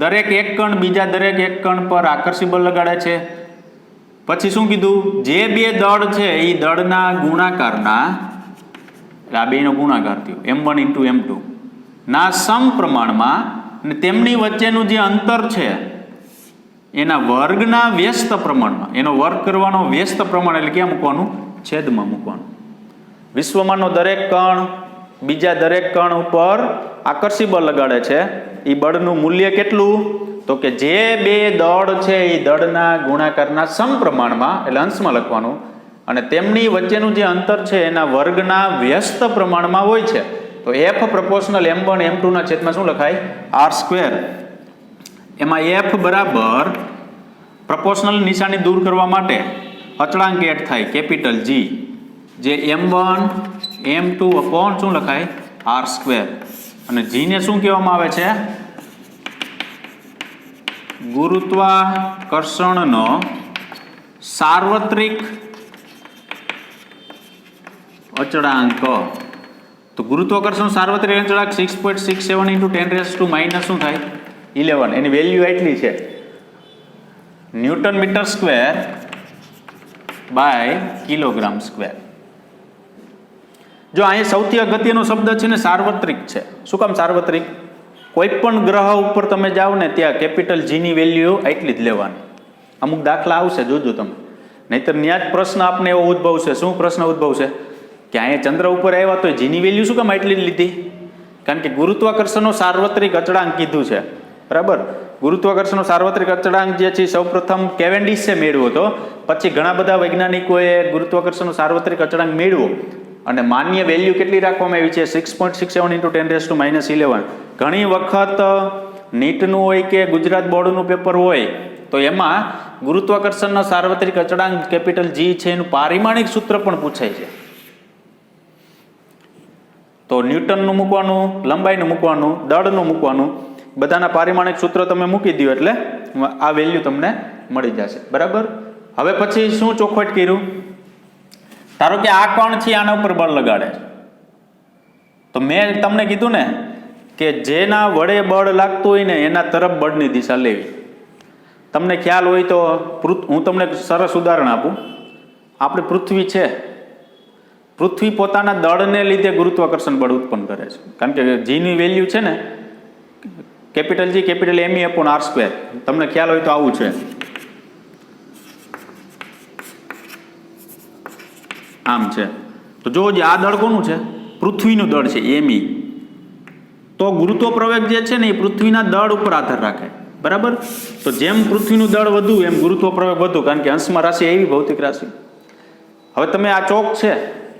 દરેક એક કણ બીજા દરેક એક કણ પર આકર્ષી બળ લગાડે છે. પછી શું કીધું? જે બે દળ છે એ દળના ગુણાકારના એટલે આ બેનો ગુણાકાર થયો m1 ઇન્ટુ m2 ના સમપ્રમાણમાં અને તેમની વચ્ચેનું જે અંતર છે એના વર્ગના વ્યસ્ત પ્રમાણમાં, એનો વર્ગ કરવાનો વ્યસ્ત પ્રમાણ એટલે ક્યાં મૂકવાનું? છેદમાં મૂકવાનું. વિશ્વમાંનો દરેક કણ બીજા દરેક કણ ઉપર આકર્ષી બળ લગાડે છે. એ બળનું મૂલ્ય કેટલું? તો કે જે બે દળ છે એ દળના ગુણાકારના સમપ્રમાણમાં એટલે અંશમાં લખવાનું અને તેમની વચ્ચેનું જે અંતર છે એના વર્ગના વ્યસ્ત પ્રમાણમાં હોય છે. તો f પ્રપોર્શનલ m1 m2 ના છેદમાં શું લખાય? r². એમાં f બરાબર પ્રપોર્શનલ નિશાની દૂર કરવા માટે અચળાંક એડ થાય કેપિટલ G, જે m1 m2 અપોન શું લખાય? r². અને G ને શું કહેવામાં આવે છે? ગુરુત્વાકર્ષણનો સાર્વત્રિક અચળાંક. તો ગુરુત્વાકર્ષણ સાર્વત્રિક અચળાંક 6.67 × 10⁻⁻⁻ શું થાય? 11. એની વેલ્યુ એટલી છે newton metre square by kilogram square. જો અહીંયા સૌથી અગત્યનો શબ્દ છે ને સાર્વત્રિક છે. શું કામ સાર્વત્રિક? કોઈ પણ ગ્રહ ઉપર તમે જાઓ ને ત્યાં કેપિટલ G ની વેલ્યુ એટલી જ લેવાની. અમુક દાખલા આવશે જોજો તમે, નહીતર ત્યાં જ પ્રશ્ન આપને એવો ઉદ્ભવશે. શું પ્રશ્ન ઉદ્ભવશે? કે અહીંયા ચંદ્ર ઉપર આવ્યા તો G ની વેલ્યુ શું કામ એટલી જ લીધી? કારણ કે ગુરુત્વાકર્ષણનો સાર્વત્રિક અચળાંક કીધું છે, બરાબર? ગુરુત્વાકર્ષણનો સાર્વત્રિક અચળાંક જે છે સૌપ્રથમ કેવેન્ડિશે મેળવ્યો હતો, પછી ઘણા બધા વૈજ્ઞાનિકોએ ગુરુત્વાકર્ષણનો સાર્વત્રિક અચળાંક મેળવ્યો અને માન્ય વેલ્યુ કેટલી રાખવામાં આવી છે? 6.67 × 10⁻⁻11. ઘણી વખત નીટનું હોય કે ગુજરાત બોર્ડનું પેપર હોય તો એમાં ગુરુત્વાકર્ષણનો સાર્વત્રિક અચળાંક કેપિટલ G છે એનું પારિમાણિક સૂત્ર પણ પૂછાય છે. તો ન્યૂટનનું મૂકવાનું, લંબાઈનું મૂકવાનું, દળનું મૂકવાનું, બધાના પારિમાણિક સૂત્ર તમે મૂકી દો એટલે આ વેલ્યુ તમને મળી જશે, બરાબર? હવે પછી શું ચોખવટ કર્યું? ધારો કે આ કણ છે આના ઉપર બળ લગાડે, તો મેં તમને કીધું ને કે જેના વડે બળ લાગતું હોય ને એના તરફ બળની દિશા લેવી. તમને ખ્યાલ હોય તો હું તમને સરસ ઉદાહરણ આપું. આપણી પૃથ્વી છે, પૃથ્વી પોતાના દળને લીધે ગુરુત્વાકર્ષણ બળ ઉત્પન્ન કરે છે. કારણ કે Gની વેલ્યુ છે ને capital G capital m upon r². તમને ખ્યાલ હોય તો આવું છે. આમ છે. તો જો આ દળ કોનું છે? પૃથ્વીનું દળ છે m. તો ગુરુત્વ પ્રવેગ જે છે ને એ પૃથ્વીના દળ ઉપર આધાર રાખે, બરાબર? તો જેમ પૃથ્વીનું દળ વધુ એમ ગુરુત્વ પ્રવેગ વધુ, કારણ કે અંશમાં રાશિ એવી ભૌતિક રાશિ. હવે તમે આ ચોક છે,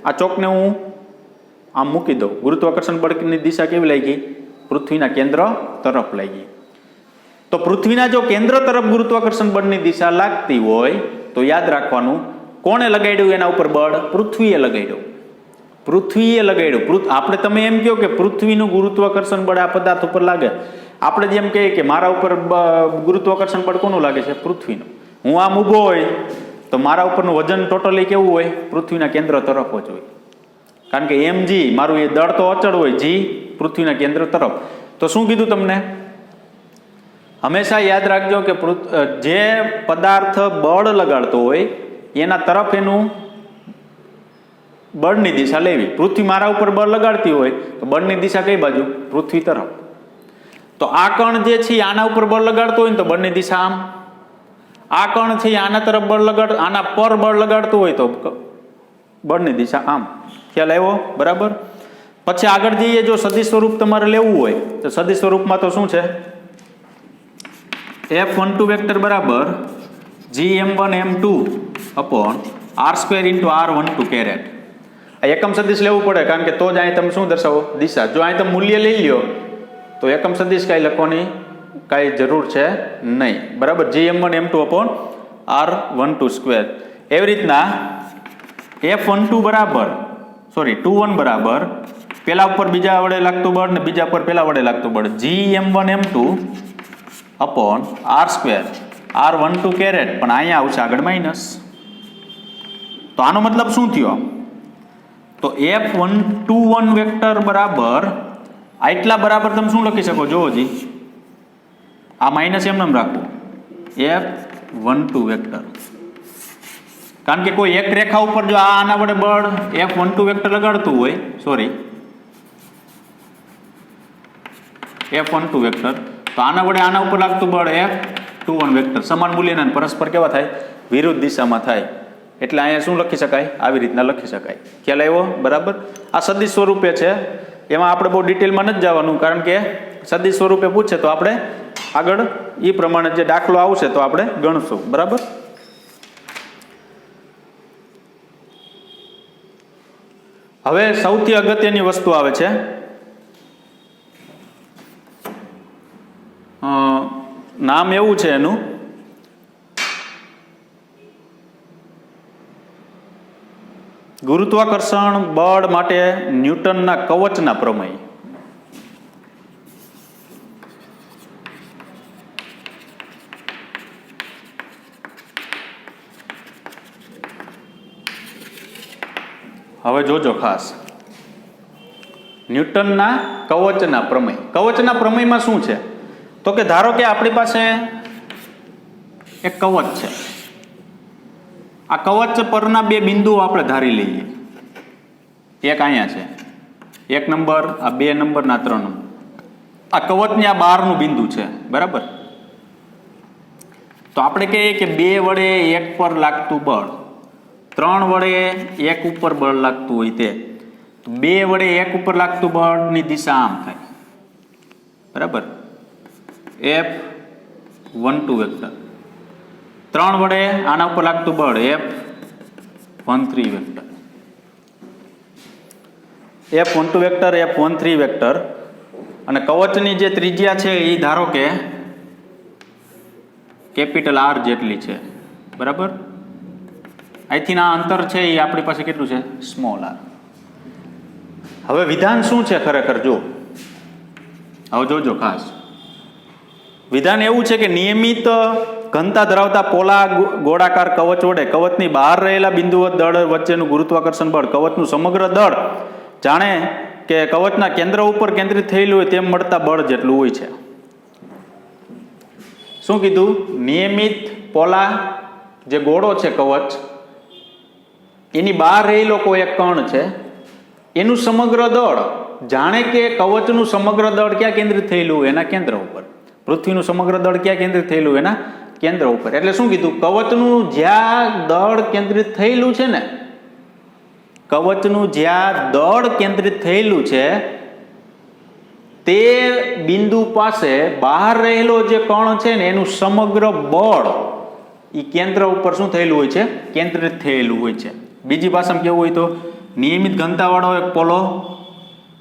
આ ચોકને હું આમ મૂકી દઉં, ગુરુત્વાકર્ષણ બળની દિશા કેવી લાગી? પૃથ્વીના કેન્દ્ર તરફ લાગી. તો પૃથ્વીના જો કેન્દ્ર તરફ ગુરુત્વાકર્ષણ બળની દિશા લાગતી હોય તો યાદ રાખવાનું કોણે લગાડ્યું એના ઉપર બળ? પૃથ્વીએ લગાડ્યું. પૃથ્વીએ લગાડ્યું. આપણે તમે એમ કહો કે પૃથ્વીનું ગુરુત્વાકર્ષણ બળ આ પદાર્થ ઉપર લાગે, આપણે જેમ કહીએ કે મારા ઉપર ગુરુત્વાકર્ષણ બળ કોનું લાગે છે? પૃથ્વીનું. હું આમ ઊભો હોય તો મારા ઉપરનું વજન ટોટલી કેવું હોય? પૃથ્વીના કેન્દ્ર તરફ જ હોય. કારણ કે mg મારું એ દળ તો અચળ હોય, G પૃથ્વીના કેન્દ્ર તરફ. તો શું કીધું તમને? હંમેશા યાદ રાખજો કે જે પદાર્થ બળ લગાડતો હોય એના તરફ એનું બળની દિશા લેવી. પૃથ્વી મારા ઉપર બળ લગાડતી હોય તો બળની દિશા કઈ બાજુ? પૃથ્વી તરફ. તો આ કણ જે છે આના ઉપર બળ લગાડતો હોય ને તો બળની દિશા આમ. આ કણ છે આના તરફ બળ લગાડ, આના પર બળ લગાડતું હોય તો બળની દિશા આમ. ખ્યાલ આવ્યો? બરાબર. પછી આગળ જઈએ, જો સદિશ સ્વરૂપ તમારે લેવું હોય તો સદિશ સ્વરૂપમાં તો શું છે? F12 વેક્ટર બરાબર GM1 M2 upon r² × r12 caret. આ એકમ સદિશ લેવું પડે કારણ કે તો જ અહીં તમે શું દર્શાવો? દિશા. જો અહીં તમે મૂલ્ય લઈ લ્યો તો એકમ સદિશ કાંઈ લખવાની કાંઈ જરૂર છે નહીં, બરાબર? GM1 M2 upon r12². એવી રીતના F12 બરાબર 21 બરાબર પેલા ઉપર બીજા વડે લાગતું બળ ને બીજા પર પેલા વડે લાગતું બળ GM1 M2 upon r² r12 caret. પણ અહીંયા આવશે આગળ માઇનસ. તો આનો મતલબ શું થયો? તો F21 વેક્ટર બરાબર આટલા બરાબર તમે શું લખી શકો? જોવો જી, આ માઇનસ એમ નામ રાખવું. F12 વેક્ટર કારણ કે કોઈ એક રેખા ઉપર જો આના વડે બળ F12 વેક્ટર લગાડતું હોય, સોરી F12 વેક્ટર, તો આના વડે આના ઉપર લાગતું બળ F21 વેક્ટર સમાન મૂલ્યના પરસ્પર કેવા થાય? વિરુદ્ધ દિશામાં થાય. એટલે અહીંયા શું લખી શકાય? આવી રીતના લખી શકાય. ખ્યાલ આવ્યો? બરાબર. આ સદિશ સ્વરૂપે છે, એમાં આપણે બહુ ડિટેલમાં નથી જવાનું, કારણ કે સદિશ સ્વરૂપે પૂછે તો આપણે આગળ એ પ્રમાણે જે દાખલો આવશે તો આપણે ગણશું. બરાબર. હવે સૌથી અગત્યની વસ્તુ આવે છે નામ એવું છે એનું ગુરુત્વાકર્ષણ બળ માટે ન્યૂટનના કવચના પ્રમેય. હવે જોજો ખાસ, ન્યૂટનના કવચના પ્રમેય. કવચના પ્રમેયમાં શું છે? તો કે ધારો કે આપણી પાસે એક કવચ છે. આ કવચ પરના બે બિંદુઓ આપણે ધારી લઈએ. એક અહીંયા છે 1 નંબર, આ 2 નંબર, ના 3 નંબર. આ કવચની આ બહારનું બિંદુ છે. બરાબર. તો આપણે કહીએ કે 2 વડે 1 પર લાગતું બળ, 3 વડે 1 ઉપર બળ લાગતું હોય તે 2 વડે 1 ઉપર લાગતું બળની દિશા આમ થાય. બરાબર. F12 vector. 3 વડે આના ઉપર લાગતું બળ F13 vector. F12 vector, F13 vector. અને કવચની જે ત્રિજ્યા છે એ ધારો કે કેપિટલ R જેટલી છે. બરાબર. અહીંથી આ અંતર છે એ આપણી પાસે કેટલું છે? Small r. હવે વિધાન શું છે ખરેખર? જો હવે જોજો ખાસ. વિધાન એવું છે કે નિયમિત ઘનતા ધરાવતા પોલા ગોળાકાર કવચ વડે કવચની બહાર રહેલા બિંદુવત દળ વચ્ચેનું ગુરુત્વાકર્ષણ બળ કવચનું સમગ્ર દળ જાણે કે કવચના કેન્દ્ર ઉપર કેન્દ્રિત થયેલું હોય તેમ મળતા બળ જેટલું હોય છે. શું કીધું? નિયમિત પોલા જે ગોળો છે કવચ, એની બહાર રહેલો કોઈ એક કણ છે, એનું સમગ્ર દળ જાણે કે કવચનું સમગ્ર દળ ક્યાં કેન્દ્રિત થયેલું હોય? એના કેન્દ્ર ઉપર. પૃથ્વીનું સમગ્ર દળ ક્યાં કેન્દ્રિત થયેલું? એના કેન્દ્ર ઉપર. એટલે શું કીધું? કવચનું જ્યાં દળ કેન્દ્રિત થયેલું છે ને, કવચનું જ્યાં દળ કેન્દ્રિત થયેલું છે તે બિંદુ પાસે બહાર રહેલો જે કણ છે ને એનું સમગ્ર બળ એ કેન્દ્ર ઉપર શું થયેલું હોય છે? કેન્દ્રિત થયેલું હોય છે. બીજી ભાષામાં કેવું હોય તો નિયમિત ઘનતાવાળો એક પોલો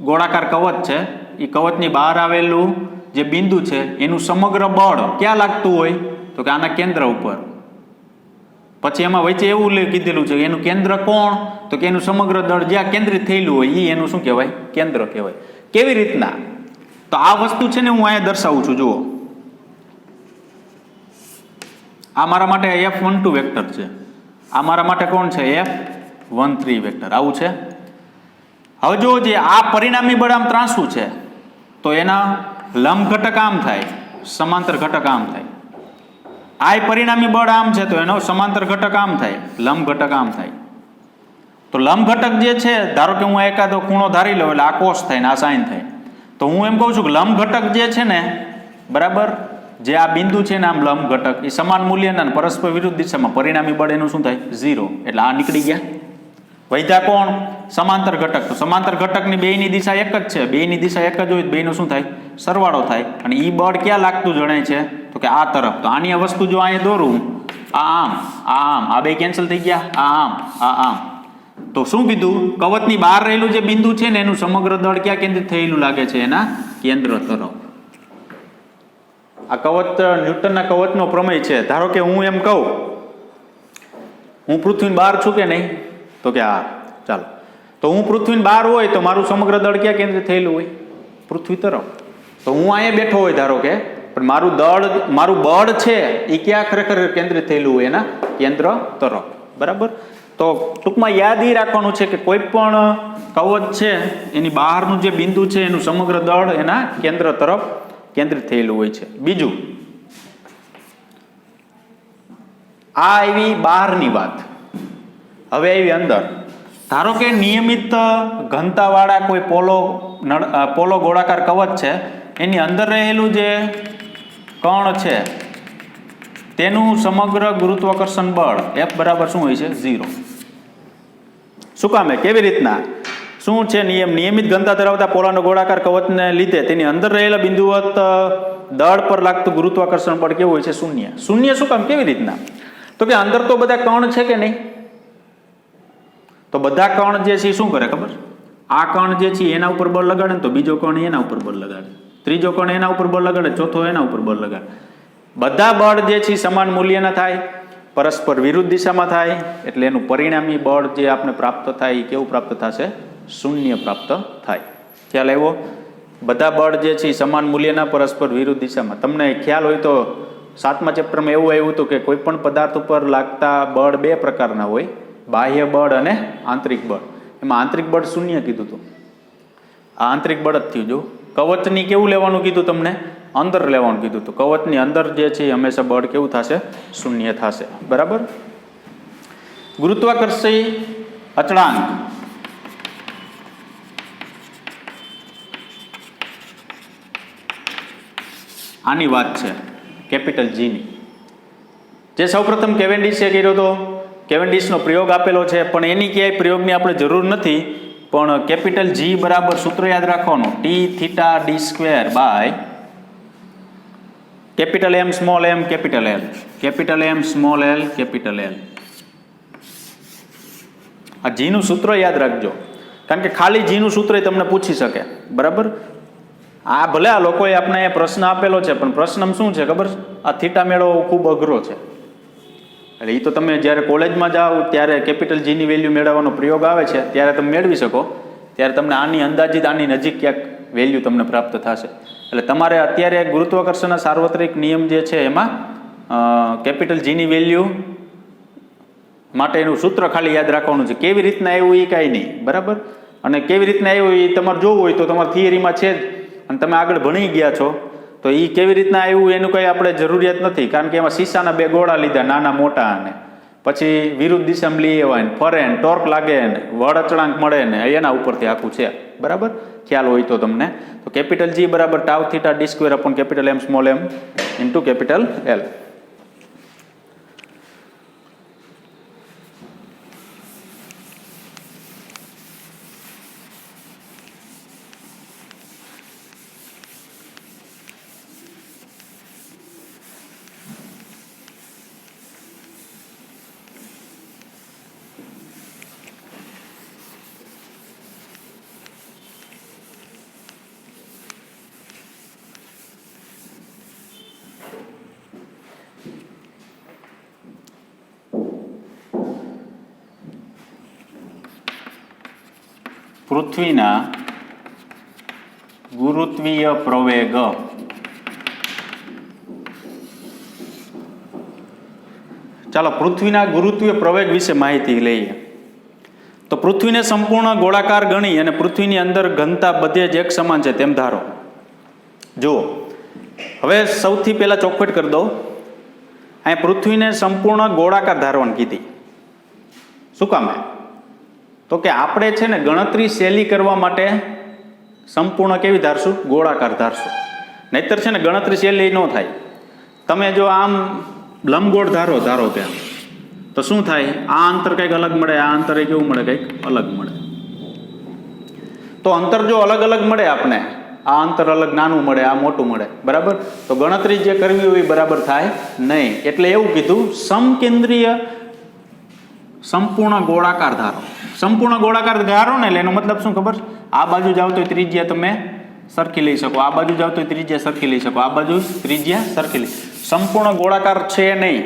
ગોળાકાર કવચ છે, એ કવચની બહાર આવેલું જે બિંદુ છે એનું સમગ્ર બળ ક્યાં લાગતું હોય? તો કે આના કેન્દ્ર ઉપર. પછી એમાં વચ્ચે એવું કીધેલું છે એનું કેન્દ્ર કોણ? તો કે એનું સમગ્ર દળ જ્યાં કેન્દ્રિત થયેલું હોય એ એનું શું કહેવાય? કેન્દ્ર કહેવાય. કેવી રીતના? તો આ વસ્તુ છે ને હું અહીંયા દર્શાવું છું. જુઓ, આ મારા માટે F12 વેક્ટર છે, આ મારા માટે કોણ છે? F13 vector. આવું છે. હવે જો જે આ પરિણામી બળ આમ ત્રાંસું છે તો એના લંબ ઘટક આમ થાય, સમાંતર ઘટક આમ થાય. આ પરિણામી બળ આમ છે તો એનો સમાંતર ઘટક આમ થાય, લંબ ઘટક આમ થાય. તો લંબ ઘટક જે છે, ધારો કે હું એકાદો ખૂણો ધારી લઉં એટલે આ કોસ થાય ને આ સાઈન થાય. તો હું એમ કહું છું કે લંબ ઘટક જે છે ને, બરાબર, જે આ બિંદુ છે ને આમ લંબ ઘટક એ સમાન મૂલ્યના પરસ્પર વિરુદ્ધ દિશામાં પરિણામી બળ એનું શું થાય? 0. એટલે આ નીકળી ગયા. વૈધા કોણ? સમાંતર ઘટક. તો સમાંતર ઘટકની બેયની દિશા એક જ છે, બેયની દિશા એક જ હોય, બેયનો શું થાય? સરવાળો થાય. અને ઈ બળ ક્યાં લાગતું જણાય છે? તો કે આ તરફ. તો આની વસ્તુ જો અહીંયા દોરું, આ આમ, આ આમ, આ બે કેન્સલ થઈ ગયા, આ આમ, આ આમ. તો શું કીધું? કવચની બહાર રહેલું જે બિંદુ છે ને એનું સમગ્ર દળ ક્યાં કેન્દ્રિત થયેલું લાગે છે? એના કેન્દ્ર તરફ. આ કવચ ન્યૂટનના કવચનો પ્રમેય છે. ધારો કે હું એમ કહું હું પૃથ્વીની બહાર છું કે નહીં? તો કે હા. ચાલો, તો હું પૃથ્વીની બહાર હોય તો મારું સમગ્ર દળ ક્યાં કેન્દ્રિત થયેલું હોય? પૃથ્વી તરફ. તો હું અહીંયા બેઠો હોય ધારો કે, પણ મારું બળ છે એ ક્યાં ખરેખર કેન્દ્રિત થયેલું હોય? એના કેન્દ્ર તરફ. બરાબર. તો ટૂંકમાં યાદ એ રાખવાનું છે કે કોઈ પણ કવચ છે એની બહારનું જે બિંદુ છે એનું સમગ્ર દળ એના કેન્દ્ર તરફ કેન્દ્રિત થયેલું હોય છે. બીજું, આ આવી બહારની વાત. હવે આવી અંદર, ધારો કે નિયમિત ઘનતાવાળા કોઈ પોલો ગોળાકાર કવચ છે, એની અંદર રહેલું જે કણ છે તેનું સમગ્ર ગુરુત્વાકર્ષણ બળ F બરાબર શું હોય છે? 0. શું કામ? કેવી રીતના? શું છે નિયમ? નિયમિત ઘનતા ધરાવતા પોલાનો ગોળાકાર કવચને લીધે તેની અંદર રહેલા બિંદુવત દળ પર લાગતું ગુરુત્વાકર્ષણ બળ કેવું હોય છે? 0. 0 શું કામ? કેવી રીતના? તો કે અંદર તો બધા કણ છે કે નહીં? તો બધા કણ જે છે શું કરે ખબર? આ કણ જે છે એના ઉપર બળ લગાડે ને તો બીજો કણ એના ઉપર બળ લગાડે, ત્રીજો કણ એના ઉપર બળ લગાડે, ચોથો એના ઉપર બળ લગાડે. બધા બળ જે છે સમાન મૂલ્યના થાય, પરસ્પર વિરુદ્ધ દિશામાં થાય, એટલે એનું પરિણામી બળ જે આપણે પ્રાપ્ત થાય એ કેવું પ્રાપ્ત થશે? 0 પ્રાપ્ત થાય. ખ્યાલ આવ્યો? બધા બળ જે છે સમાન મૂલ્યના, પરસ્પર વિરુદ્ધ દિશામાં. તમને ખ્યાલ હોય તો 7મા ચેપ્ટરમાં એવું આવ્યું હતું કે કોઈ પણ પદાર્થ ઉપર લાગતા બળ 2 પ્રકારના હોય, બાહ્ય બળ અને આંતરિક બળ. એમાં આંતરિક બળ 0 કીધું હતું. આ આંતરિક બળ જ થયું. જો કવચની કેવું લેવાનું કીધું તમને? અંદર લેવાનું કીધું હતું. કવચની અંદર જે છે હંમેશા બળ કેવું થશે? 0 થશે. બરાબર. ગુરુત્વાકર્ષી અચળાંક આની વાત છે કેપિટલ Gની, જે સૌપ્રથમ કેવેન્ડિશે કર્યો હતો. કેવેન્ડિશનો પ્રયોગ આપેલો છે, પણ એની ક્યાંય પ્રયોગની આપણે જરૂર નથી. પણ કેપિટલ G બરાબર સૂત્ર યાદ રાખવાનું, T(θ)d² by capital M small m capital L, capital M small l capital L. આ Gનું સૂત્ર યાદ રાખજો, કારણ કે ખાલી Gનું સૂત્ર તમને પૂછી શકે. બરાબર. આ ભલે આ લોકોએ આપણે અહીંયા પ્રશ્ન આપેલો છે, પણ પ્રશ્ન શું છે ખબર? આ થીટા મેળવવો ખૂબ અઘરો છે. એટલે એ તો તમે જ્યારે કોલેજમાં જાઓ ત્યારે કેપિટલ Gની વેલ્યુ મેળવવાનો પ્રયોગ આવે છે ત્યારે તમે મેળવી શકો, ત્યારે તમને આની અંદાજિત આની નજીક ક્યાંક વેલ્યુ તમને પ્રાપ્ત થશે. એટલે તમારે અત્યારે ગુરુત્વાકર્ષણના સાર્વત્રિક નિયમ જે છે એમાં કેપિટલ Gની વેલ્યુ માટેનું સૂત્ર ખાલી યાદ રાખવાનું છે. કેવી રીતના આવ્યું એ કાંઈ નહીં. બરાબર. અને કેવી રીતના આવ્યું એ તમારે જોવું હોય તો તમારા થિયરીમાં છે જ, અને તમે આગળ ભણી ગયા છો તો એ કેવી રીતના આવ્યું એનું કંઈ આપણે જરૂરિયાત નથી, કારણ કે એમાં શીશાના 2 ગોળા લીધા, નાના મોટા, અને પછી વિરુદ્ધ દિશામાં લઈ અવાય ને ફરે ને ટોર્ક લાગે ને વળ અચળાંક મળે ને એના ઉપરથી આખું છે. બરાબર. ખ્યાલ હોય તો તમને. તો કેપિટલ G બરાબર τθd² upon capital M small m into capital L. પૃથ્વીના ગુરુત્વીય પ્રવેગ ચાલો પૃથ્વીના ગુરુત્વીય પ્રવેગ વિશે માહિતી લઈએ. તો પૃથ્વીને સંપૂર્ણ ગોળાકાર ગણી અને પૃથ્વીની અંદર ઘનતા બધે જ એક સમાન છે તેમ ધારો. જુઓ, હવે સૌથી પહેલા ચોખવટ કરી દઉં. અહીં પૃથ્વીને સંપૂર્ણ ગોળાકાર ધારવાની કીધી. શું કામ? તો કે આપણે છે ને ગણતરી સહેલી કરવા માટે સંપૂર્ણ કેવી ધારશું? ગોળાકાર ધારશું. નહીતર છે ને ગણતરી સહેલી ન થાય. તમે જો આમ લંબગોળ ધારો કે તો શું થાય? આ અંતર કંઈક અલગ મળે, આ અંતર કેવું મળે? કંઈક અલગ મળે. તો અંતર જો અલગ અલગ મળે આપણે, આ અંતર અલગ નાનું મળે, આ મોટું મળે. બરાબર. તો ગણતરી જે કરવી હોય બરાબર થાય નહીં. એટલે એવું કીધું સમકેન્દ્રીય સંપૂર્ણ ગોળાકાર ધારો. સંપૂર્ણ ગોળાકાર ધારો ને એટલે એનો મતલબ શું ખબર? આ બાજુ જાવ તો ત્રિજ્યા તમે સરખી લઈ શકો, આ બાજુ જાવ તો ત્રિજ્યા સરખી લઈ શકો, આ બાજુ ત્રિજ્યા સરખી લઈ. સંપૂર્ણ ગોળાકાર છે નહીં,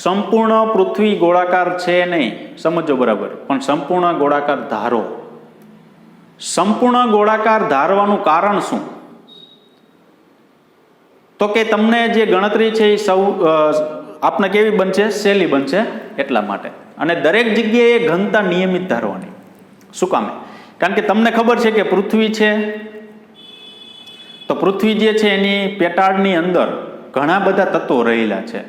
સંપૂર્ણ પૃથ્વી ગોળાકાર છે નહીં, સમજો બરાબર. પણ સંપૂર્ણ ગોળાકાર ધારો. સંપૂર્ણ ગોળાકાર ધારવાનું કારણ શું? તો કે તમને જે ગણતરી છે એ આપને કેવી બનશે? સહેલી બનશે એટલા માટે. અને દરેક જગ્યાએ ઘનતા નિયમિત ધારવાની. શું કામે? કારણ કે તમને ખબર છે કે પૃથ્વી છે, તો પૃથ્વી જે છે એની પેટાળની અંદર ઘણા બધા તત્વો રહેલા છે.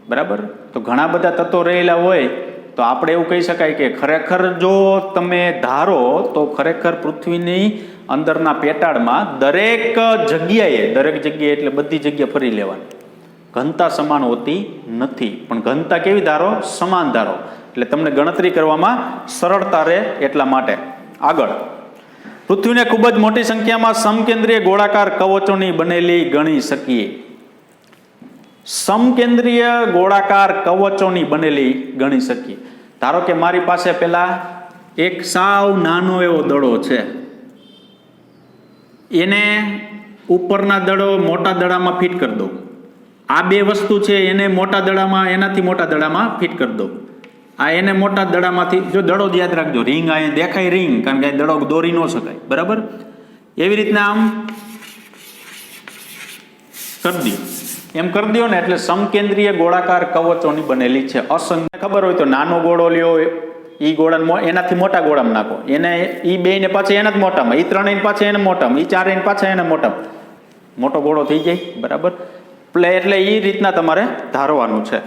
બરાબર. તો ઘણા બધા તત્વો રહેલા હોય તો આપણે એવું કહી શકાય કે ખરેખર જો તમે ધારો તો ખરેખર પૃથ્વીની અંદરના પેટાળમાં દરેક જગ્યાએ એટલે બધી જગ્યા ફરી લેવાની, ઘનતા સમાન હોતી નથી, પણ ઘનતા કેવી ધારો? સમાન ધારો, એટલે તમને ગણતરી કરવામાં સરળતા રહે એટલા માટે. આગળ, પૃથ્વીને ખૂબ જ મોટી સંખ્યામાં સમકેન્દ્રીય ગોળાકાર કવચોની બનેલી ગણી શકીએ. સમકેન્દ્રીય ગોળાકાર કવચોની બનેલી ગણી શકીએ. ધારો કે મારી પાસે પેલા એક સાવ નાનો એવો દડો છે, એને ઉપરના દડો મોટા દડામાં ફિટ કરી દઉં. આ બે વસ્તુ છે એને મોટા દડામાં, એનાથી મોટા દડામાં ફિટ કરી દઉં. આ એને મોટા દડામાંથી, જો દડો યાદ રાખજો, રિંગ આ દેખાય રિંગ, કારણ કે દડો દોરી ન શકાય, બરાબર. એવી રીતના આમ કરી દો, એમ કરી દો ને એટલે સમકેન્દ્રીય ગોળાકાર કવચોની બનેલી છે. અસંખ્ય ખબર હોય તો નાનો ગોળો લ્યો, ઈ ગોળા એનાથી મોટા ગોળામાં નાખો, એને ઈ બે ને પાછા એના જ મોટામાં, ઈ ત્રણેય પાછા એને મોટામાં, ઈ ચારેય પાછા એને મોટામાં, મોટો ગોળો થઈ જાય, બરાબર. એટલે એ રીતના તમારે ધારવાનું છે.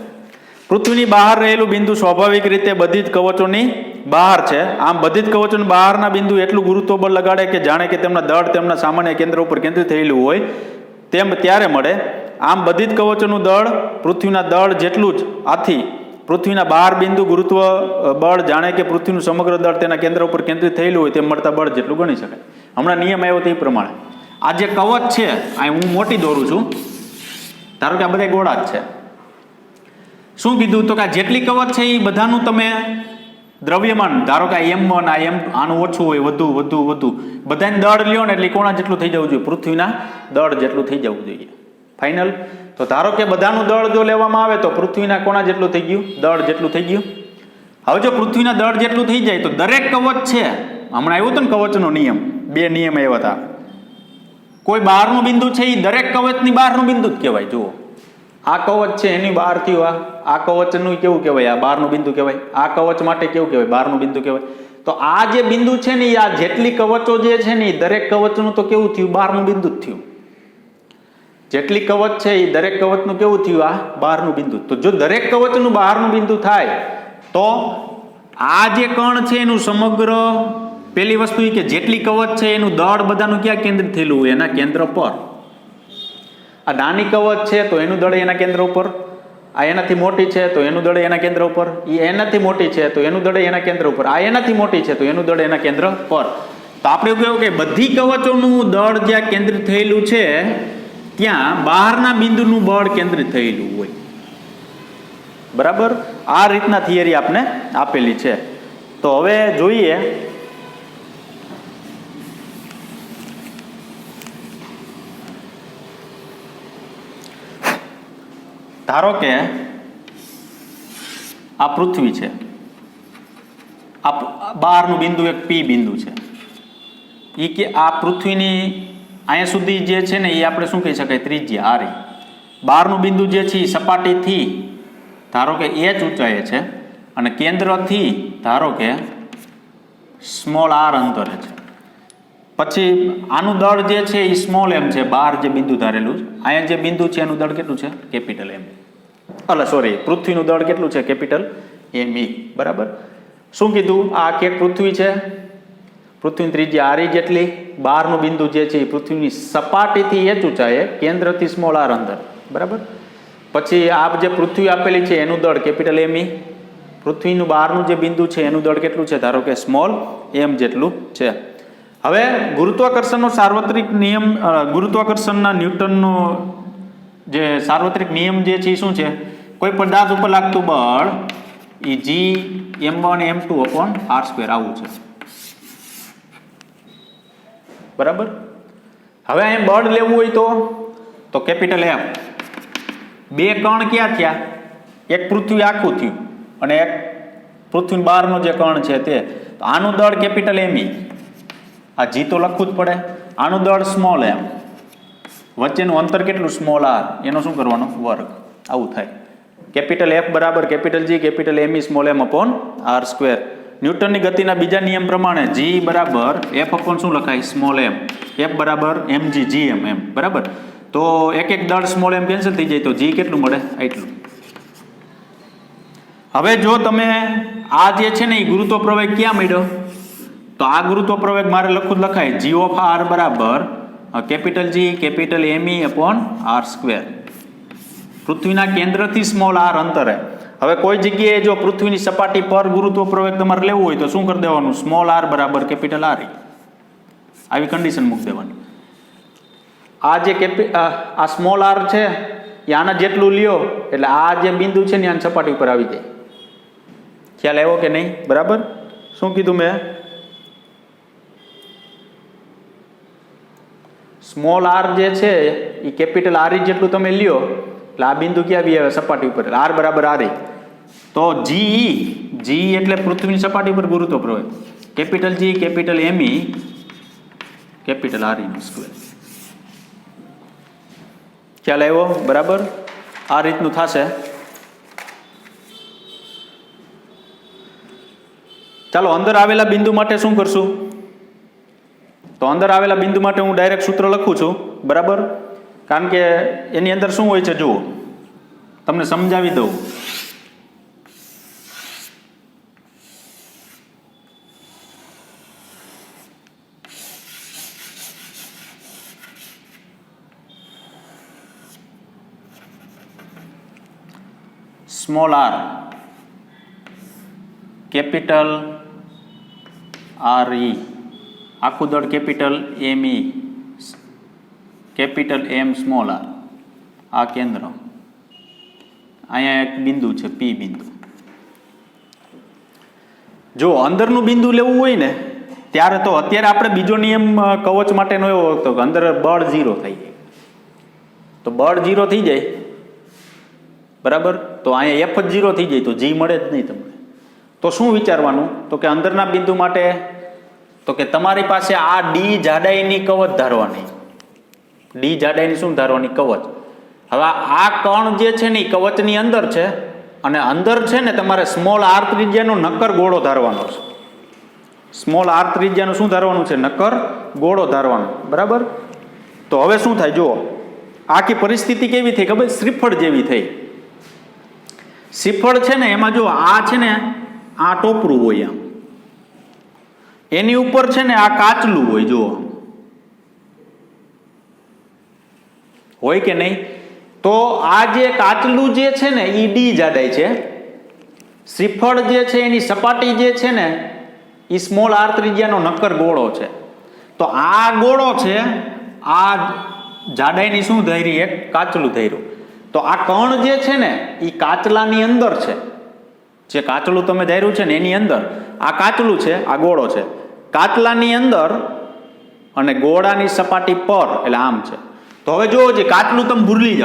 પૃથ્વીની બહાર રહેલું બિંદુ સ્વાભાવિક રીતે બધી જ કવચોની બહાર છે. આમ બધી જ કવચોની બહારના બિંદુ એટલું ગુરુત્વબળ લગાડે કે જાણે કે તેમના દળ તેમના સામાન્ય કેન્દ્ર ઉપર કેન્દ્રિત થયેલું હોય તેમ ત્યારે મળે. આમ બધી જ કવચોનું દળ પૃથ્વીના દળ જેટલું જ. આથી પૃથ્વીના બહાર બિંદુ ગુરુત્વ બળ જાણે કે પૃથ્વીનું સમગ્ર દળ તેના કેન્દ્ર ઉપર કેન્દ્રિત થયેલું હોય તેમ મળતા બળ જેટલું ગણી શકાય. હમણાં નિયમ આવ્યો તે પ્રમાણે આ જે કવચ છે આ હું મોટી દોરું છું, ધારો કે આ બધા ગોળા જ છે. શું કીધું તો કે આ જેટલી કવચ છે એ બધાનું તમે દ્રવ્યમાન, ધારો કે આ M1, આ M આનું ઓછું હોય, વધુ બધાને દળ લ્યો ને એટલે કોના જેટલું થઈ જવું જોઈએ? પૃથ્વીના દળ જેટલું થઈ જવું જોઈએ. ફાઇનલ. તો ધારો કે બધાનું દળ જો લેવામાં આવે તો પૃથ્વીના કોના જેટલું થઈ ગયું? દળ જેટલું થઈ ગયું. હવે જો પૃથ્વીના દળ જેટલું થઈ જાય તો દરેક કવચ છે, હમણાં આવ્યો હતો ને કવચનો નિયમ, બે નિયમ આવ્યા હતા. કોઈ બહારનું બિંદુ છે એ દરેક કવચની બહારનું બિંદુ જ કહેવાય. જુઓ આ કવચ છે એની બહાર થયું, આ કવચનું કેવું કહેવાય? આ બહારનું બિંદુ કહેવાય. આ કવચ માટે કેવું કહેવાય? બહારનું બિંદુ કહેવાય. તો આ જે બિંદુ છે ને આ જેટલી કવચો જે છે ને દરેક કવચનું તો કેવું થયું? બહારનું બિંદુ જ થયું. જેટલી કવચ છે એ દરેક કવચનું કેવું થયું? આ બહારનું બિંદુ. તો જો દરેક કવચનું બહારનું બિંદુ થાય તો આ જે કણ છે એનું સમગ્ર, પેલી વસ્તુ એ કે જેટલી કવચ છે એનું દળ બધાનું ક્યાં કેન્દ્રિત થયેલું હોય? એના કેન્દ્ર પર. આ નાની કવચ છે તો એનું દળ એના કેન્દ્ર ઉપર, આ એનાથી મોટી છે તો એનું દળ એના કેન્દ્ર ઉપર, એ એનાથી મોટી છે તો એનું દળ એના કેન્દ્ર ઉપર, આ એનાથી મોટી છે તો એનું દળ એના કેન્દ્ર પર. તો આપણે એવું કહેવું કે બધી કવચોનું દળ જ્યાં કેન્દ્રિત થયેલું છે ત્યાં બહારના બિંદુનું બળ કેન્દ્રિત થયેલું હોય, બરાબર. આ રીતના થિયરી આપણે આપેલી છે. તો હવે જોઈએ ધારો કે આ પૃથ્વી છે, આ બહારનું બિંદુ એક P બિંદુ છે. એ કે આ પૃથ્વીની અહીંયા સુધી જે છે ને એ આપણે શું કહી શકાય? ત્રિજ્યા. આ રહી બહારનું બિંદુ જે છે એ સપાટીથી ધારો કે h ઊંચાઈએ છે અને કેન્દ્રથી ધારો કે સ્મોલ r અંતરે છે. પછી આનું દળ જે છે એ સ્મોલ m છે, બહાર જે બિંદુ ધારેલું છે. અહીંયા જે બિંદુ છે એનું દળ કેટલું છે? Capital M. પૃથ્વીનું દળ કેટલું છે? Capital ME. બરાબર. શું કીધું? આ આખી પૃથ્વી છે, પૃથ્વીની ત્રિજ્યા r જેટલી, બહારનું બિંદુ જે છે એ પૃથ્વીની સપાટીથી h ઊંચાઈએ, કેન્દ્રથી સ્મોલ r અંદર, બરાબર. પછી આ જે પૃથ્વી આપેલી છે એનું દળ કેપિટલ ME. પૃથ્વીનું બહારનું જે બિંદુ છે એનું દળ કેટલું છે? ધારો કે સ્મોલ m જેટલું છે. હવે ગુરુત્વાકર્ષણનો સાર્વત્રિક નિયમ, ગુરુત્વાકર્ષણના ન્યૂટનનો જે સાર્વત્રિક નિયમ જે છે એ શું છે? કોઈ પદાર્થ ઉપર લાગતું બળ એ G(m1m2)/r², આવું છે, બરાબર. હવે અહીં બળ લેવું હોય તો કેપિટલ F. બે કણ ક્યાં થયા? એક પૃથ્વી આખું થયું અને એક પૃથ્વી બહારનો જે કણ છે તે. તો આનું દળ કેપિટલ ME. આ G તો લખવું જ પડે. આનું દળ સ્મોલ m, વચ્ચેનું અંતર કેટલું? સ્મોલ r, એનો શું કરવાનો? વર્ગ. આવું થાય. કેપિટલ F બરાબર capital G capital ME small m/r². ન્યૂટનની ગતિના બીજા નિયમ પ્રમાણે G બરાબર F અપોન શું લખાય? Small m. F બરાબર mg gm m, બરાબર. તો એક દળ સ્મોલ m કેન્સલ થઈ જાય તો G કેટલું મળે? એટલું. હવે જો તમે આ જે છે ને એ ગુરુત્વ પ્રવેગ ક્યાં મળ્યો, તો આ ગુરુત્વ પ્રવેગ મારે લખાય જી ઓફ આર બરાબર capital G capital M E upon R square. પૃથ્વીના કેન્દ્રથી સ્મોલ આર અંતરે. હવે કોઈ જગ્યાએ જો પૃથ્વીની સપાટી પર ગુરુત્વ પ્રવેગ તમારે લેવું હોય તો શું કરી દેવાનું, સ્મોલ આર બરાબર કેપિટલ આર આવી કન્ડિશન મૂકી દેવાની. આ જે આ સ્મોલ આર છે એ આના જેટલું લ્યો એટલે આ જે બિંદુ છે ને આની સપાટી ઉપર આવી જાય. ખ્યાલ આવ્યો કે નહીં? બરાબર. શું કીધું મેં? સ્મોલ આર જે છે એ કેપિટલ આર જેટલું તમે લ્યો એટલે આ બિંદુ ક્યાં આવી આવે, સપાટી ઉપર. આર બરાબર આર. તો જી એટલે પૃથ્વીની સપાટી પર ગુરુત્વ પ્રવેગ, capital G capital M E capital R નો સ્ક્વેર. ખ્યાલ આવ્યો? બરાબર. આ રીતનું થશે. ચાલો અંદર આવેલા બિંદુ માટે શું કરશું, તો અંદર આવેલા બિંદુ માટે હું ડાયરેક્ટ સૂત્ર લખું છું. બરાબર. કારણ કે એની અંદર શું હોય છે જુઓ, તમને સમજાવી દઉં. Small R capital R E આખું દળ capital M E capital M small R. આ કેન્દ્ર અહીંયા એક બિંદુ છે પી બિંદુ. જો અંદરનું બિંદુ લેવું હોય ને ત્યારે તો અત્યારે આપણે બીજો નિયમ કવચ માટેનો એવો હતો કે અંદર બળ 0 થઈ જાય. તો બળ 0 થઈ જાય બરાબર, તો અહીંયા એફ જ 0 થઈ જાય તો જી મળે જ નહીં તમને. તો શું વિચારવાનું, તો કે અંદરના બિંદુ માટે તો કે તમારી પાસે આ ડી જાડાઈની કવચ ધારવાની. ડી જાડાઈની શું ધારવાની? કવચ. હવે આ કણ જે છે ને એ કવચની અંદર છે અને અંદર છે ને તમારે સ્મોલ આર ત્રિજ્યાનો નક્કર ગોળો ધારવાનો છે. સ્મોલ આર ત્રિજ્યાનું શું ધારવાનું છે? નક્કર ગોળો ધારવાનો. બરાબર. તો હવે શું થાય જુઓ, આખી પરિસ્થિતિ કેવી થઈ ખબર? શ્રીફળ જેવી થઈ. શ્રીફળ છે ને એમાં જો આ છે ને આ ટોપરું હોય આમ, એની ઉપર છે ને આ કાચલું હોય, જુઓ હોય કે નહીં? તો આ જે કાચલું જે છે ને એ ડી જાડાઈ છે. શ્રીફળ જે છે એની સપાટી જે છે ને એ સ્મોલ આર ત્રિજ્યાનો નક્કર ગોળો છે. તો આ ગોળો છે આ જાડાઈની શું ધારી? એક કાચલું ધાર્યું. તો આ કણ જે છે ને એ કાચલાની અંદર છે. જે કાચલું તમે ધાર્યું છે ને એની અંદર આ કાચલું છે, આ ગોળો છે. કાચલાની અંદર અને ગોળાની સપાટી પર એટલે આમ છે. તો હવે જો જે કાચલું તમે ભૂલી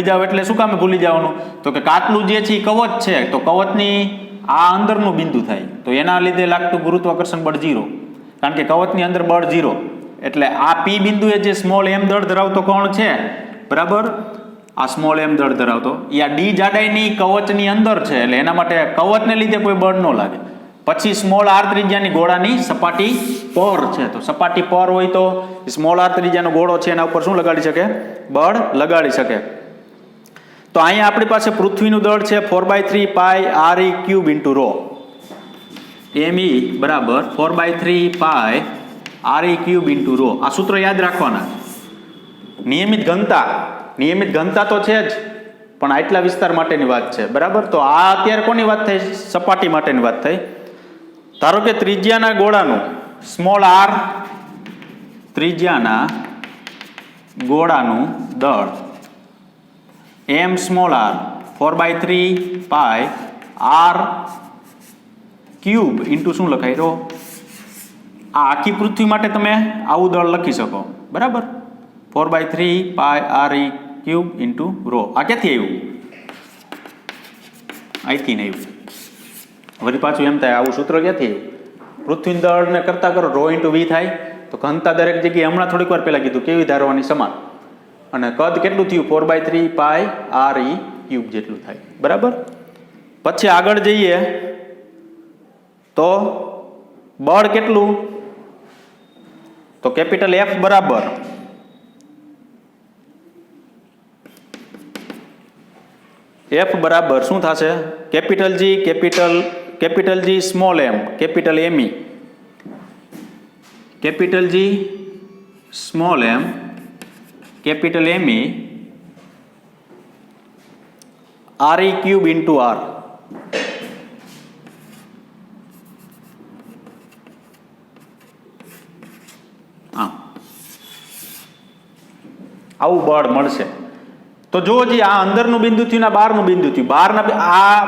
જાઓ એટલે શું કામે ભૂલી જવાનું? તો કે કાચલું જે છે એ કવચ છે, તો કવચની આ અંદરનું બિંદુ થાય તો એના લીધે લાગતું ગુરુત્વાકર્ષણ બળ 0, કારણ કે કવચની અંદર બળ 0. એટલે આ પી બિંદુએ જે સ્મોલ એમ દળ ધરાવતો કોણ છે, બરાબર, આ સ્મોલ એમ દળ ધરાવતો એ આ ડી જાડાઈની કવચની અંદર છે. એટલે એના માટે કવચને લીધે કોઈ બળ ન લાગે. પછી સ્મોલ આર ત્રિજ્યાની ગોળાની સપાટી પર છે, તો સપાટી પર હોય તો સ્મોલ આર ત્રિજ્યાનો ગોળો છે એના ઉપર શું લગાડી શકે? બળ લગાડી શકે. તો અહીંયા આપણી પાસે પૃથ્વીનું દળ છે 4/3 pi R E cube into rho. M E બરાબર 4/3 pi R E cube into rho. આ સૂત્ર યાદ રાખવાના. નિયમિત ઘનતા તો છે જ, પણ આટલા વિસ્તાર માટેની વાત છે. બરાબર. તો આ અત્યારે કોની વાત થઈ? સપાટી માટેની વાત થઈ. ધારો કે ત્રિજ્યાના ગોળાનું સ્મોલ આર ત્રિજ્યાના ગોળાનું દળ એમ small R 4/3 pi R cube into શું લખાય? રો. આ આખી પૃથ્વી માટે તમે આવું દળ લખી શકો. બરાબર. 4/3 pi R E cube into rho. આ ક્યાંથી આવ્યું? અહીંથી ને આવ્યું. વળી પાછું એમ થાય આવું સૂત્ર ક્યાંથી આવ્યું? પૃથ્વી દળને કરતા કરો રો ઇન્ટુ વી થાય. તો ઘનતા દરેક જગ્યાએ હમણાં થોડીક વાર પહેલા કીધું કેવી ધારવાની? સમાન. અને કદ કેટલું થયું? 4/3 પાઈ આર ઈ ક્યુબ જેટલું થાય. બરાબર. પછી આગળ જઈએ તો બળ કેટલું? તો કેપિટલ એફ બરાબર એફ બરાબર શું થશે? Capital G small M capital M E, capital G small M capital M E R E cube into R. આવું બળ મળશે. તો જો જે આ અંદરનું બિંદુ થયું ને બહારનું બિંદુ થયું, આ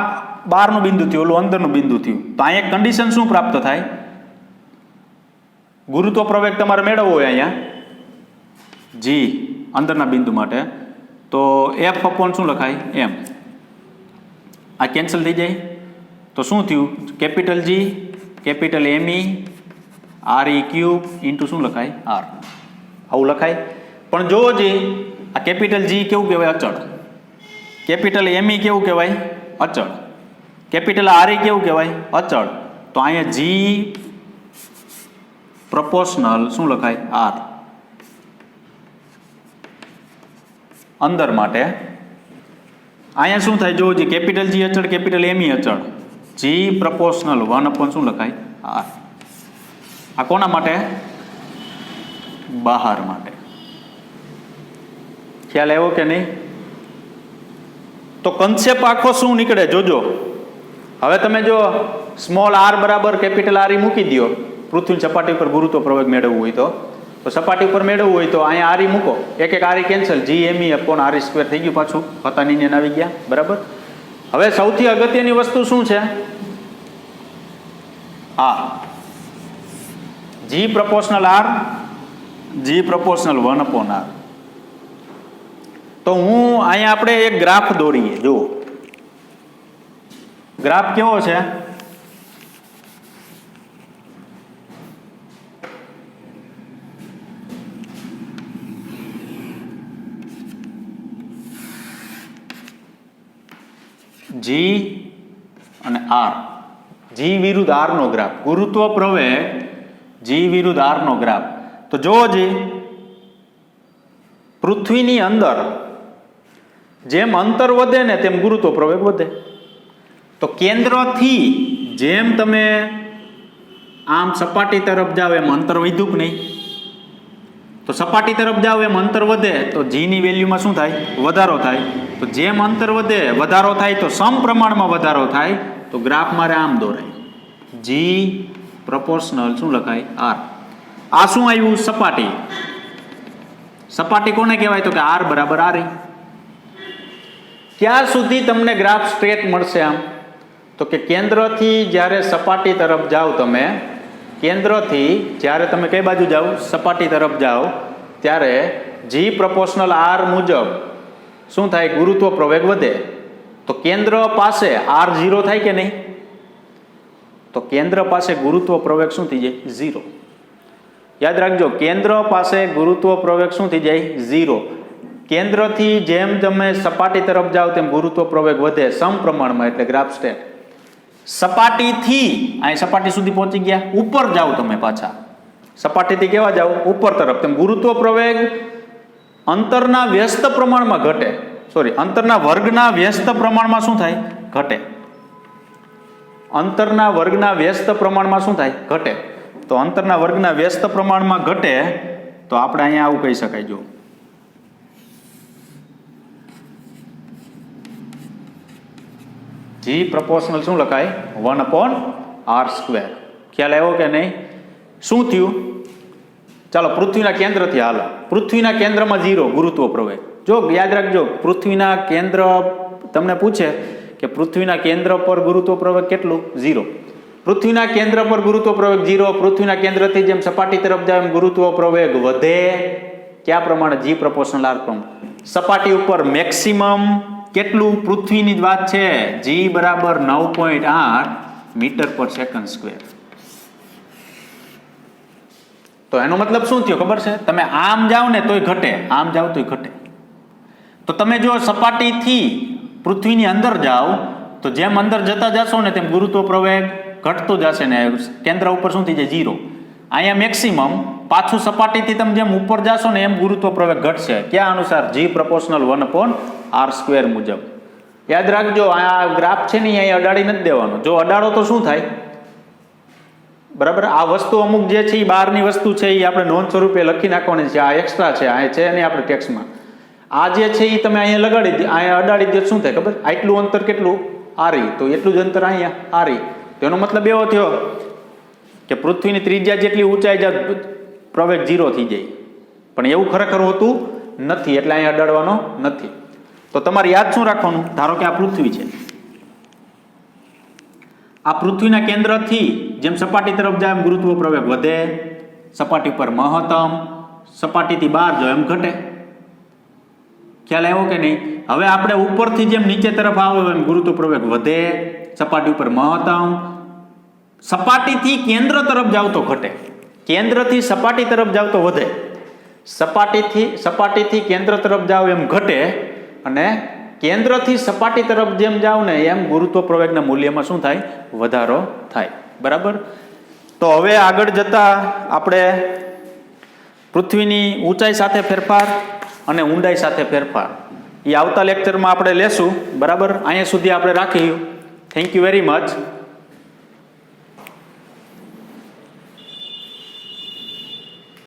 બહારનું બિંદુ થયું, ઓલું અંદરનું બિંદુ થયું, તો અહીંયા કન્ડિશન શું પ્રાપ્ત થાય? ગુરુત્વ પ્રવેગ તમારે મેળવવો હોય અહીંયા જી અંદરના બિંદુ માટે, તો એફ અપોન શું લખાય? એમ. આ કેન્સલ થઈ જાય તો શું થયું? Capital G capital M E R E cube into શું લખાય? આર. આવું લખાય. પણ જો જે આ કેપિટલ જી કેવું કહેવાય? અચળ. કેપિટલ એમઈ કેવું કહેવાય? અચળ. કેપિટલ આર ઈ કેવું કહેવાય? અચળ. તો અહીંયા જી પ્રપોર્શનલ શું લખાય? આર. અંદર માટે અહીંયા શું થાય? જો જે કેપિટલ જી અચળ, કેપિટલ એમઈ અચળ, જી પ્રપોર્શનલ 1 શું લખાય? આર. આ કોના માટે? બહાર માટે. ખ્યાલ આવ્યો કે નહીં? તો કન્સેપ્ટ આખો શું નીકળે જોજો. હવે તમે જો સ્મોલ આર બરાબર કેપિટલ આર ઈ મૂકી દો, પૃથ્વીની સપાટી ઉપર ગુરુત્વ પ્રવેગ મેળવવું હોય તો સપાટી ઉપર મેળવવું હોય તો અહીંયા આર ઈ મૂકો, એક R E cancel, G M E upon R E square થઈ ગયું, પાછું હતા નીને આવી ગયા. બરાબર. હવે સૌથી અગત્યની વસ્તુ શું છે? હા, જી પ્રપોર્શનલ આર, જી પ્રપોર્શનલ 1 આર. તો હું અહીંયા આપણે એક ગ્રાફ દોરીએ. જો ગ્રાફ કેવો છે? જી અને આર, જી વિરુદ્ધ આર નો ગ્રાફ, ગુરુત્વ પ્રવેગ જી વિરુદ્ધ આર નો ગ્રાફ. તો જો જી પૃથ્વીની અંદર જેમ અંતર વધે ને તેમ ગુરુત્વ પ્રવેગ વધે. તો કેન્દ્રથી જેમ તમે આમ સપાટી તરફ જાઓ એમ અંતર વધ્યું કે નહીં? તો સપાટી તરફ જાઓ એમ અંતર વધે તો જીની વેલ્યુમાં શું થાય? વધારો થાય. તો જેમ અંતર વધે વધારો થાય તો સમપ્રમાણમાં વધારો થાય. તો ગ્રાફ મારે આમ દોરાય, જી પ્રપોર્શનલ શું લખાય? આર. આ શું આવ્યું? સપાટી. સપાટી કોને કહેવાય? તો કે આર બરાબર આર. ક્યાં સુધી તમને ગ્રાફ સ્ટ્રેટ મળશે આમ? તો કે કેન્દ્રથી જ્યારે સપાટી તરફ જાઓ, તમે કેન્દ્રથી જ્યારે તમે કઈ બાજુ જાઓ? સપાટી તરફ જાઓ, ત્યારે જી પ્રપોર્શનલ આર મુજબ શું થાય? ગુરુત્વ પ્રવેગ વધે. તો કેન્દ્ર પાસે આર 0 થાય કે નહીં? તો કેન્દ્ર પાસે ગુરુત્વ પ્રવેગ શું થઈ જાય? 0. યાદ રાખજો, કેન્દ્ર પાસે ગુરુત્વ પ્રવેગ શું થઈ જાય? 0. કેન્દ્રથી જેમ તમે સપાટી તરફ જાઓ તેમ ગુરુત્વ પ્રવેગ વધે સમપ્રમાણમાં, એટલે ગ્રાફ સ્ટેટ. સપાટીથી અહીં સપાટી સુધી પહોંચી ગયા, ઉપર જાઓ તમે પાછા, સપાટીથી કેવા જાઓ? ઉપર તરફ. તેમ ગુરુત્વ પ્રવેગ અંતરના વ્યસ્ત પ્રમાણમાં ઘટે, અંતરના વર્ગના વ્યસ્ત પ્રમાણમાં શું થાય? ઘટે. અંતરના વર્ગના વ્યસ્ત પ્રમાણમાં શું થાય? ઘટે. તો અંતરના વર્ગના વ્યસ્ત પ્રમાણમાં ઘટે તો આપણે અહીંયા આવું કહી શકાય. જો જી પ્રપોર્શનલ શું લખાય? 1/r². ખ્યાલ આવ્યો કે નહીં? શું થયું? ચાલો પૃથ્વીના કેન્દ્રથી હાલો. પૃથ્વીના કેન્દ્રમાં 0 ગુરુત્વ પ્રવેગ. જો યાદ રાખજો, પૃથ્વીના કેન્દ્ર તમને પૂછે કે પૃથ્વીના કેન્દ્ર પર ગુરુત્વ પ્રવેગ કેટલું? 0. પૃથ્વીના કેન્દ્ર પર ગુરુત્વ પ્રવેગ 0. પૃથ્વીના કેન્દ્રથી જેમ સપાટી તરફ જાય એમ ગુરુત્વ પ્રવેગ વધે. કયા પ્રમાણે? જી પ્રપોર્શનલ આર પ્રમાણે. સપાટી ઉપર મેક્સિમમ કેટલું? પૃથ્વીની જ વાત છે, જી બરાબર 9.8 મીટર/સેકન્ડ². તો એનો મતલબ શું થયો ખબર છે? તમે આમ જાઓ ને તોય ઘટે, આમ જાઓ તોય ઘટે. તો તમે જો સપાટીથી પૃથ્વીની અંદર જાઓ તો જેમ અંદર જતા જશો ને તેમ ગુરુત્વ પ્રવેગ ઘટતો જશે ને કેન્દ્ર ઉપર શું થઈ જાય? 0. અહીંયા મેક્સિમમ. પાછું સપાટીથી તમે જેમ ઉપર જશો ને એમ ગુરુત્વ પ્રવેગ ઘટશે. ક્યાં અનુસાર? જી પ્રપોર્શનલ 1/r² મુજબ. યાદ રાખજો, આ ગ્રાફ છે ને અહીંયા અડાડી નથી દેવાનો. જો અડાડો તો શું થાય? બરાબર, આ વસ્તુ અમુક જે છે એ બહારની વસ્તુ છે એ આપણે નોંધ સ્વરૂપે લખી નાખવાની છે. આ એક્સ્ટ્રા છે, આ છે નહીં આપણે ટેક્સમાં. આ જે છે એ તમે અહીંયા લગાડી દે, અહીંયા અડાડી દે, શું થાય ખબર? આટલું અંતર કેટલું? આરી. તો એટલું જ અંતર અહીંયા આરી. તેનો મતલબ એવો થયો કે પૃથ્વીની ત્રિજ્યા જેટલી ઊંચાઈ જાય પ્રવેગ 0 થઈ જાય. પણ એવું ખરેખર હોતું નથી, એટલે અહીંયા અડાડવાનો નથી. તો તમારે યાદ શું રાખવાનું? ધારો કે આ પૃથ્વી છે, આ પૃથ્વીના કેન્દ્રથી જેમ સપાટી તરફ જાય એમ ગુરુત્વ પ્રવેગ વધે, સપાટી પર મહત્તમ, સપાટીથી બહાર જો એમ ઘટે. ખ્યાલ આવ્યો કે નહીં? હવે આપણે ઉપરથી જેમ નીચે તરફ આવે એમ ગુરુત્વ પ્રવેગ વધે, સપાટી ઉપર મહત્તમ, સપાટીથી કેન્દ્ર તરફ જાવ તો ઘટે, કેન્દ્રથી સપાટી તરફ જાવ તો વધે, સપાટીથી કેન્દ્ર તરફ જાવ એમ ઘટે, અને કેન્દ્રથી સપાટી તરફ જેમ જાવ ને એમ ગુરુત્વ પ્રવેગના મૂલ્યમાં શું થાય? વધારો થાય. બરાબર. તો હવે આગળ જતા આપણે પૃથ્વીની ઊંચાઈ સાથે ફેરફાર અને ઊંડાઈ સાથે ફેરફાર એ આવતા લેક્ચરમાં આપણે લેશું. બરાબર, અહીંયા સુધી આપણે રાખીશું. Thank you very much.